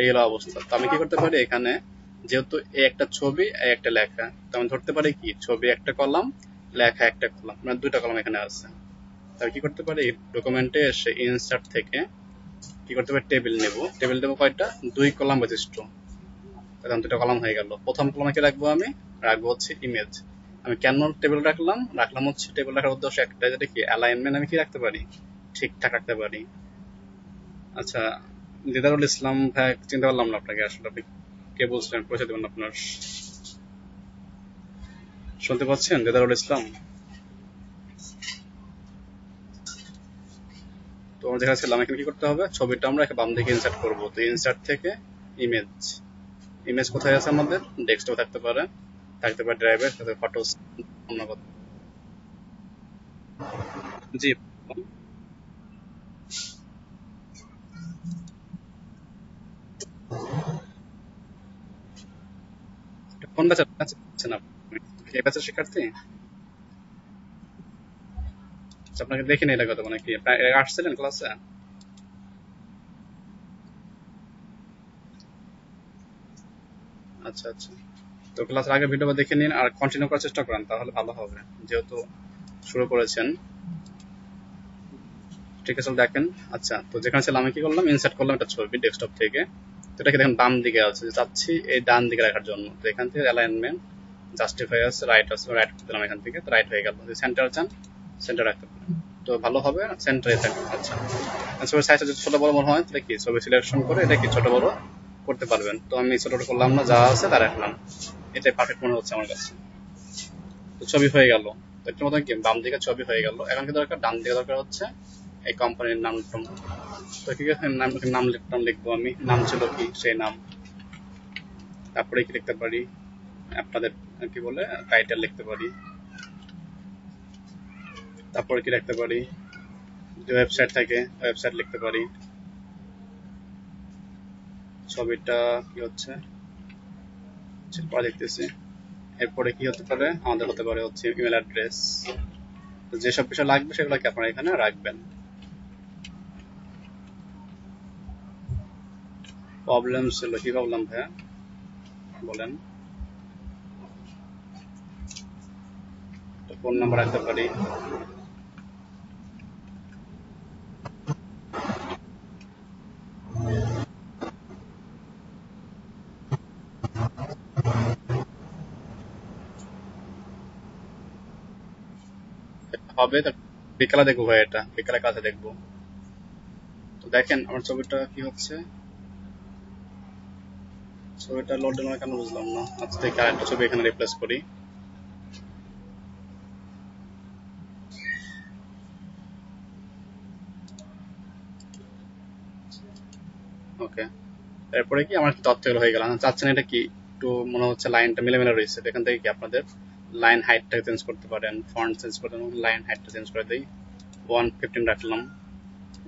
এই হলো অবস্থা। তো আমি কি করতে পারি, এখানে যেহেতু এই একটা ছবি, এই একটা লেখা, তো আমি ধরতে পারি কি ছবি একটা কলাম, লেখা একটা কলাম, মানে দুইটা কলাম এখানে আছে। তাহলে কি করতে পারি, ডকুমেন্টে এসে ইনসার্ট থেকে কি করতে পারি, টেবিল নেব। টেবিল দেবো কয়টা, 2 কলাম বিশিষ্ট। তখন 2টা কলাম হয়ে গেল। প্রথম কলামে কি রাখবো, আমি রাখবো হচ্ছে ইমেজ। আমি কেন টেবিল রাখলাম হচ্ছে, টেবিল রাখার উদ্দেশ্য একটা, যেটা কি অ্যালাইনমেন্ট আমি কি রাখতে পারি, ঠিকঠাক রাখতে পারি। আচ্ছা, দিদারুল ইসলাম ভাই, চিনতে পারলাম না আপনাকে, আসলে আপনি কে বলছিলেন, পরিচয় দেবেন আপনার। শুনতে পাচ্ছেন দিদারুল ইসলাম? তো আমরা যেখানে ছিলাম, এখানে কি করতে হবে, ছবিটা আমরা বাম দিকে ইনসার্ট করবো। তো ইনসার্ট থেকে ইমেজ, ইমেজ কোথায় আছে আমাদের, ডেস্কটপ থাকতে পারে, ড্রাইভে, ফটোস। জি, কোন ব্যাচের আছেন আপনি? এই ব্যাচের শিক্ষার্থী? আচ্ছা, আপনাকে দেখিনি এটা কত, মানে কি আসছিলেন ক্লাসে? আচ্ছা আচ্ছা, তো ক্লাসের আগে ভিডিও দেখে নিন আর কন্টিনিউ করার চেষ্টা করেন, তাহলে ভালো হবে, যেহেতু শুরু করেছেন। ঠিক আছে, দেখেন। আচ্ছা, তো যেখানে ছিলাম আমি কি করলাম, ইনসার্ট করলাম একটা ছবি ডেস্কটপ থেকে। তো এটাকে দেখেন বাম দিকে আছে, চাচ্ছি এই ডান দিকে রাখার জন্য। তো এখান থেকে অ্যালাইনমেন্ট জাস্টিফাই আছে, রাইট আছে, রাইট করতে দিলাম এখান থেকে, তো রাইট হয়ে গেল। যদি সেন্টার চান, সেন্টার রাখতে পারেন, তো ভালো হবে, সেন্টারে থাকবে। আচ্ছা, ছবির সাইজটা যদি ছোট বড় মনে হয়, তাহলে কি ছবি সিলেকশন করে এটা কি ছোট বড় করতে পারবেন। তো আমি ছোট বড় করলাম না, যা আছে তা রাখলাম, এটাই পারফেক্ট মনে হচ্ছে আমার কাছে। তো ছবি হয়ে গেল। তো এটার মতন কি বাম দিকে ছবি হয়ে গেল। এখন কি দরকার, ডান দিকে দরকার হচ্ছে এই কোম্পানির নাম। তো কি নাম লিখবো, আমি নাম ছিল কি সেই নাম। তারপরে কি লিখতে পারি, আপনাদের কি বলে টাইটেল লিখতে পারি। তারপরে কি লিখতে পারি, যে ওয়েবসাইট থাকে ওয়েবসাইট লিখতে পারি। ছবিটা কি হচ্ছে পরে দেখতেছি। এরপরে কি হতে পারে, আমাদের হতে পারে হচ্ছে ইমেল অ্যাড্রেস। তো যেসব বিষয় লাগবে সেগুলোকে আপনারা এখানে রাখবেন। প্রবলেম ছিল, কি প্রবলেম ভাইয়া বলেন। ফোন নাম্বার রাখতে পারি। হবে, বিকালে দেখবো ভাই, এটা বিকালে কাজে দেখবো। তো দেখেন আমার ছবিটা কি হচ্ছে, ছবিটা লোড দিল না কেন বুঝলাম না। আচ্ছা, দেখি আরেকটা ছবি এখানে রিপ্লেস করি। ওকে, এরপরে কি আমার তথ্যগুলো হয়ে গেল। চাচ্ছেন এটা কি একটু মনে হচ্ছে লাইনটা মিলেমিলে রয়েছে, এখান থেকে কি আপনাদের লাইন হাইটটা চেঞ্জ করতে পারেন, ফন্ট চেঞ্জ করতে পারেন। লাইন হাইটটা চেঞ্জ করে দিই, 115 রাখলাম।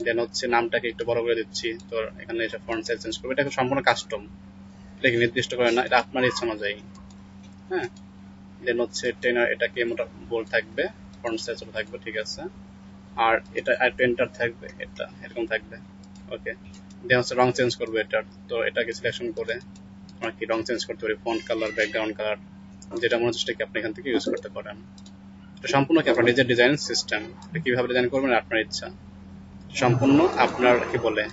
দেন হচ্ছে নামটাকে একটু বড় করে দিচ্ছি, তো এখানে এসে ফন্ট সাইজ চেঞ্জ করবে। এটা সম্পূর্ণ কাস্টম, এটা কি নির্দিষ্ট করে না, এটা আপনার ইচ্ছা অনুযায়ী। হ্যাঁ, দেন হচ্ছে টেনার, এটাকে মোটা বোল্ড থাকবে, ফন্ট সাইজ ছোট থাকবে, ঠিক আছে। আর এটা আর এন্টার থাকবে, এটা এরকম থাকবে। ওকে, দেন হচ্ছে রং চেঞ্জ করবে এটার, তো এটাকে সিলেকশন করে আমরা কি রং চেঞ্জ করতে পারি, ফন্ট কালার, ব্যাকগ্রাউন্ড কালার, যেটা মনে হচ্ছে কি আপনি এখান থেকে ইউজ করতে পারেন। এটা সম্পূর্ণ কি আপনার নিজের ডিজাইন সিস্টেম, কিভাবে ডিজাইন করবেন আপনার ইচ্ছা, সম্পূর্ণ আপনার কি বলে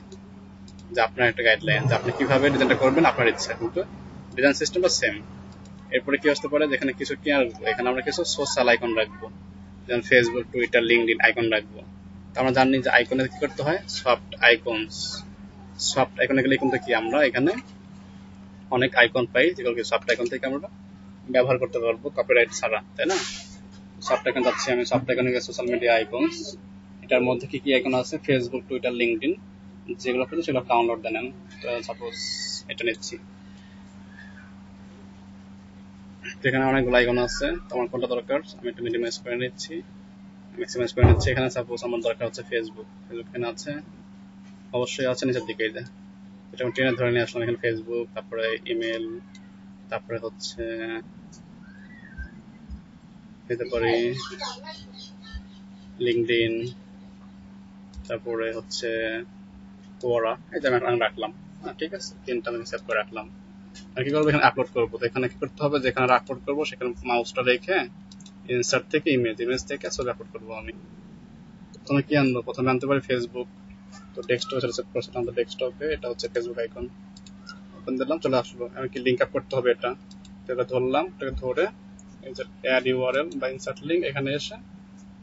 যে আপনার একটা গাইডলাইন, যে আপনি কিভাবে ডিজাইনটা করবেন আপনার ইচ্ছা, কিন্তু ডিজাইন সিস্টেমটা সেম। এরপরে কি আসতে পারে, যেখানে কিছু কি রাখবো, এখানে আমরা কিছু সোশ্যাল আইকন রাখবো, যেমন ফেসবুক, টুইটার, লিঙ্কডইন আইকন রাখবো। তো আমরা জানি যে আইকনে কি করতে হয়, সফট আইকনস। সফট আইকনে গেলে কিন্তু কি আমরা এখানে অনেক আইকন পাই, যেগুলো কি সফট আইকন থেকে আমরা ব্যবহার করতে পারবো কপিরাইট ছাড়া, তাই না? সফট আইকন যাচ্ছি আমি, সফট আইকনে গিয়ে সোশ্যাল মিডিয়া আইকনস, এটার মধ্যে কি কি আইকন আছে, ফেসবুক, টুইটার, লিঙ্কডইন, যেগুলো পেলে সেগুলো ডাউনলোড দেন। তো সাপোজ এটা নিচ্ছি, যেখানে অনেকগুলো আইকন আছে, তো আমার কোনটা দরকার আমি একটু মিনিমাইজ করে নিচ্ছি, ম্যাক্সিমাইজ করে নিচ্ছি। এখানে সাপোজ আমার দরকার হচ্ছে ফেসবুক, ফেসবুক এখানে আছে, অবশ্যই আছে নিচের দিকে, এই যে এটা আমি ট্রেনে ধরে নিয়ে আসলাম। এখানে ফেসবুক, তারপরে ইমেল, তারপরে হচ্ছে দিতে পারি লিঙ্কডইন, তারপরে হচ্ছে কোরা, এই যে আমি রাখলাম। ঠিক আছে, তিনটা আমি সেভ করে রাখলাম। আর কি করবো, এখানে আপলোড করবো, তো এখানে কি করতে হবে, যেখানে আপলোড করবো সেখানে মাউসটা রেখে ইনসার্ট থেকে ইমেজ, ইমেজ থেকে ছবি আপলোড করবো আমি। প্রথমে কি আনবো, প্রথমে আনতে পারি ফেসবুক, তো ডেস্কটপে সেট করছিলাম, তো ডেস্কটপে এটা হচ্ছে ফেসবুক আইকন, ওপেন দিলাম, চলে আসলো। আমি কি লিঙ্ক আপ করতে হবে এটা, তো এটা ধরলাম, এটাকে ধরে এই যে অ্যাড ইউআরএল বা ইনসার্ট লিঙ্ক, এখানে এসে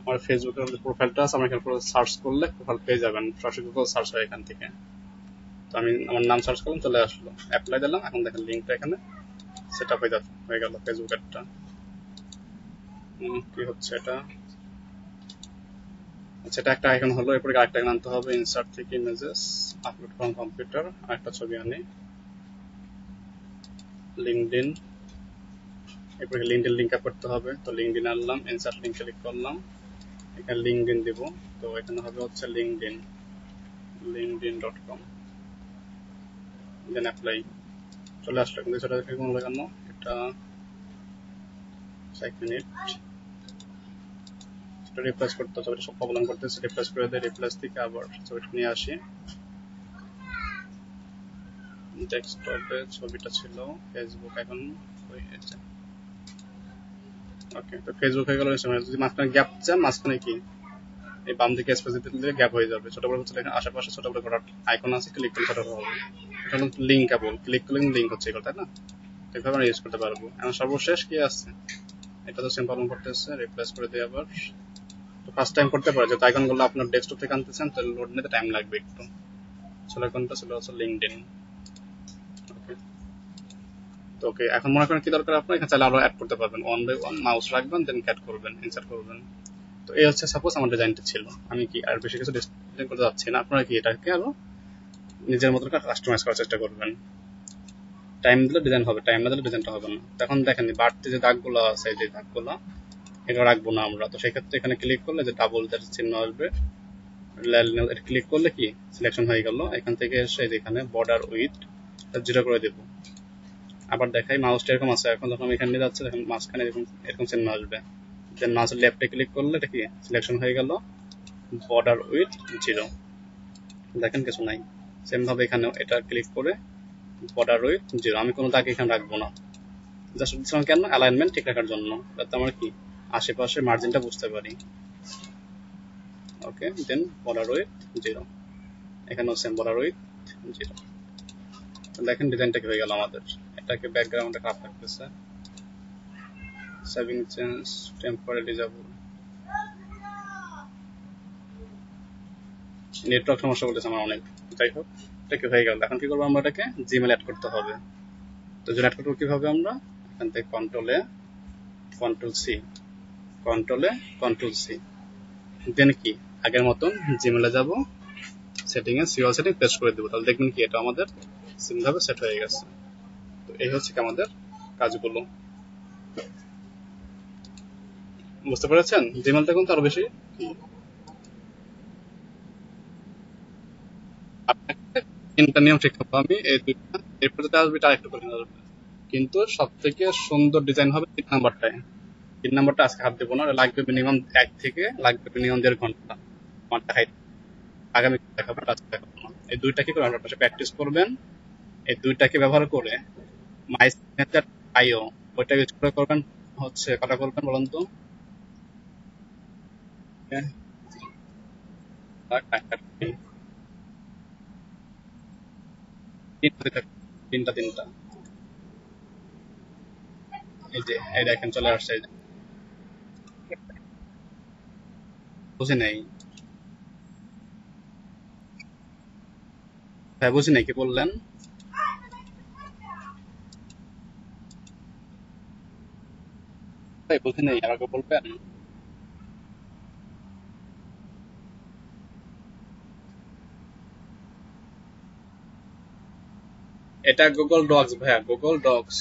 আমার ফেসবুকের যে প্রোফাইলটা আছে আমার এখানে সার্চ করলে প্রোফাইল পেয়ে যাবেন, সরাসরি গুগল সার্চ হয় এখান থেকে। তো আমি আমার নাম সার্চ করলাম, চলে আসলো, অ্যাপ্লাই দিলাম, এখন দেখেন লিঙ্কটা এখানে সেট আপ হয়ে গেল ফেসবুকেরটা। কি হচ্ছে এটা, আচ্ছা এটা একটা আইকন হলো। এরপরে আরেকটা আইকন আনতে হবে, ইনসার্ট থেকে ইমেজেস, আপলোড ফ্রম কম্পিউটার, আরেকটা ছবি আনি, লিঙ্কডইন, এরপরে লিঙ্কডইন লিঙ্ক আপ করতে হবে, তো লিঙ্কডইন আনলাম, ইনসার্ট লিঙ্ক ক্লিক করলাম, এখানে লিঙ্কডইন দিব, তো এখানে হবে হচ্ছে লিঙ্কডইন, linkedin.com, দেন অ্যাপ্লাই, চলে আসলো। কিন্তু সেটা দেখে কোনো লাগানো, এটা 1 মিনিট, এটা রিপ্লেস করতে হবে, সব প্রবলেম করতেছে, রিপ্লেস করে দেয়, রিপ্লেস থেকে আবার ছবিটা নিয়ে আসি, ডেস্কটপে ছবিটা ছিল, ফেসবুক এখন হয়েছে। ওকে, তো ফেসবুক হয়ে গেল। যদি মাঝখানে গ্যাপ চান, মাঝখানে কি এই বাম দিকে স্পেস দিলে গ্যাপ হয়ে যাবে, ছোট বড় হচ্ছে এখানে আশেপাশে ছোট বড় করার আইকন আছে, ক্লিক করলে ছোট হবে। এটা হলো লিঙ্কেবল, ক্লিক করলে লিঙ্ক হচ্ছে এগুলো, তাই না? এভাবে আমরা ইউজ করতে পারবো। এখন সর্বশেষ কি আছে, এটা তো সেম প্রবলেম করতেছে, রিপ্লেস করে দিই আবার। তো ফার্স্ট টাইম করতে পারে, যে আইকন গুলো আপনার ডেস্কটপ থেকে আনতেছেন, তাহলে লোড নিতে টাইম লাগবে একটু। চলে কোনটা ছিল, হচ্ছে লিঙ্কডইন। ওকে, তো ওকে, এখন মনে করেন কি দরকার আপনার, এখানে চাইলে আরো অ্যাড করতে পারবেন, ওয়ান বাই ওয়ান মাউস রাখবেন, দেন অ্যাড করবেন, ইনসার্ট করবেন। তো এই হচ্ছে সাপোজ আমার ডিজাইনটা ছিল। আমি কি আর বেশি কিছু ডিজাইন করতে যাচ্ছি না, আপনারা কি এটাকে আরো নিজের মতো করে কাস্টমাইজ করার চেষ্টা করবেন। টাইম দিলে ডিজাইন হবে, টাইম না দিলে ডিজাইনটা হবে না। তখন দেখেন বাড়তি যে দাগগুলো আছে, যে দাগগুলো এটা রাখবো না আমরা, তো সেক্ষেত্রে এখানে ক্লিক করলে যে ডাবল চিহ্ন আসবে, এটা ক্লিক করলে কি সিলেকশন হয়ে গেল। এখান থেকে এসে এখানে বর্ডার উইথ 0 করে দেবো। আবার দেখাই, মাউসটা এরকম আছে, এখন যখন আমি এখানে নিয়ে যাচ্ছি দেখেন মাঝখানে এরকম চিহ্ন আসবে, দেন মাউসের লেফটে ক্লিক করলে এটা কি সিলেকশন হয়ে গেল বর্ডার উইথ 0, দেখেন কিছু নাই। সেম ভাবে এখানে এটা ক্লিক করে বর্ডার উইথ 0, আমি কোনো দাগ এখানে রাখবো না, জাস্ট দিচ্ছিলাম কেন, অ্যালাইনমেন্ট ঠিক রাখার জন্য, যাতে আমরা কি আশেপাশে মার্জিনটা বুঝতে পারি। ওকে, দেন বর্ডার উইথ 0, এখানেও সেম বর্ডার উইথ 0। দেখেন ডিজাইনটা কি হয়ে গেল আমাদের। এটাকে ব্যাকগ্রাউন্ডে খারাপ লাগতেছে, সেভিং চেঞ্জ টেম্পোরারি যাবো, নেটওয়ার্ক সমস্যা বলতেছে আমার অনেক। যাই হোক, এটা কি হয়ে গেল। এখন কি করবো, আমরা এটাকে জিমেল অ্যাড করতে হবে। তো জিমেল অ্যাড করবো কিভাবে, আমরা এখান থেকে কন্ট্রোলে কন্ট্রোল সি, কন্ট্রোলে কন্ট্রোল সি, দেন কি আগের মতন জিমেলে যাব, সেটিং এ সিরিয়াল সেটিং পেস্ট করে দেবো, তাহলে দেখবেন কি এটা আমাদের সিম ভাবে সেট হয়ে গেছে। তো এই হচ্ছে কি আমাদের কাজগুলো, বুঝতে পেরেছেন? জিমেলটা কিন্তু আরো বেশি কি, আপনাকে তিনটা নিয়ম শিখাবো আমি, এই দুইটা এরপর যেটা আসবে এটা আরেকটু কঠিন আসবে, কিন্তু সব থেকে সুন্দর ডিজাইন হবে 3 নাম্বারটায়। 3 নাম্বারটা আজকে হাত দেবো না, লাগবে মিনিমাম 1 থেকে 1.5 ঘন্টা আমার দেখাই, আগামী দেখাবো, আজকে দেখাবো না। এই দুইটা কি করে আপনার পাশে প্র্যাকটিস করবেন, এই দুইটাকে ব্যবহার করে মাই সিগনেচার আইও ওইটা ইউজ করে করবেন, হচ্ছে কটা করবেন বলুন তো? হ্যাঁ, তিনটা তিনটা তিনটা এই যে এই দেখেন চলে আসছে, এই যে বুঝি নাই, হ্যাঁ বুঝি নাই কি বললেন, তাই বুঝি নাই, আমাকে বলবেন। এটা গুগল ডক্স ভাইয়া, গুগল ডক্স,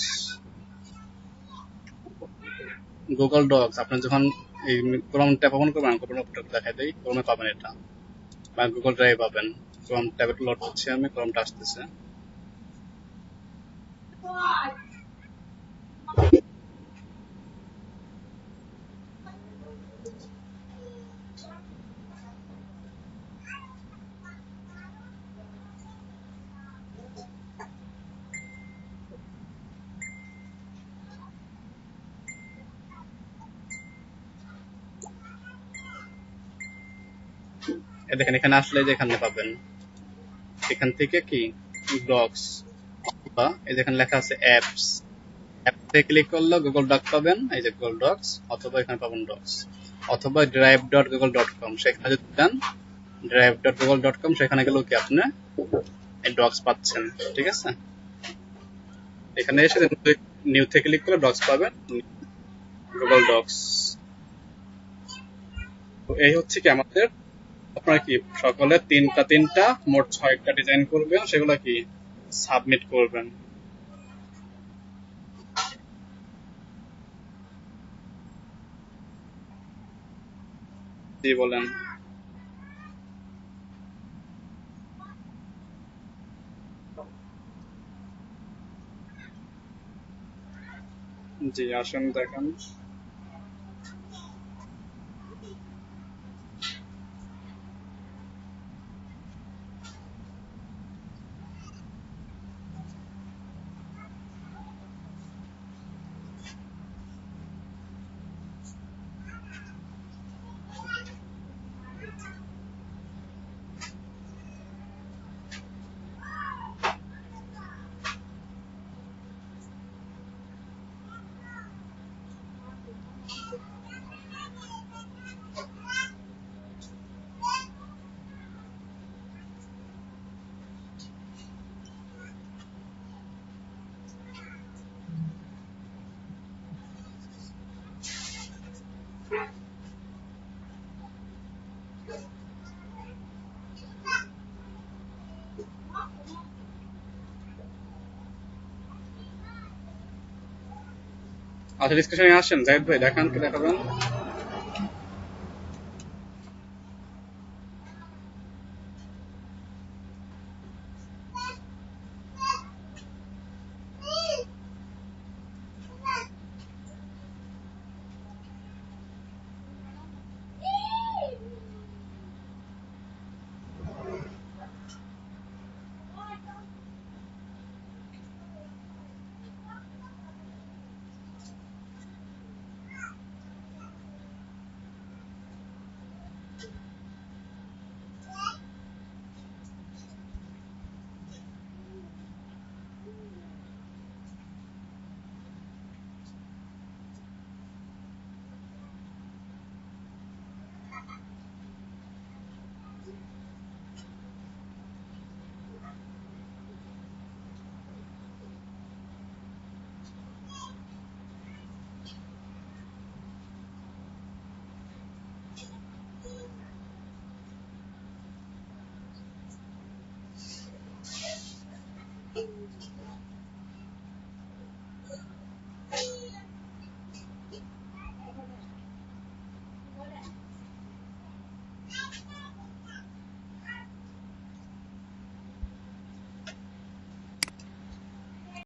গুগল ডক্স আপনি যখন এই ক্রোম ট্যাব ওপেন করবেন, ক্রোম ট্যাব দেখাই দেই, ক্রোমে পাবেন এটা, বা গুগল ড্রাইভ পাবেন। ক্রোম ট্যাবে লোড হচ্ছে, আমি ক্রোমটা আসতেছে। এই দেখেন এখানে আসলে যে এখানে পাবেন, এখান থেকে কি ডক্স, বা এই যেখানে লেখা আছে অ্যাপস, অ্যাপসে ক্লিক করলে গুগল ডক পাবেন, এই যে গুগল ডক্স, অথবা এখানে পাবেন ডক্স, অথবা drive.google.com, সেখানে যদি যান drive.google.com, সেখানে গেলেও কি আপনি এই ডক্স পাচ্ছেন। ঠিক আছে, এখানে এসে নিউতে ক্লিক করে ডক্স পাবেন, গুগল ডক্স। তো এই হচ্ছে কি আমাদের, আপনারা কি সকলে তিনটা তিনটা মোট 6টা ডিজাইন করবেন, সেগুলো কি সাবমিট করবেন। জি বলেন। জি আসেন দেখান। আচ্ছা ডিসকাশনে আসেন, জাহিদ ভাই দেখান কি দেখাবেন।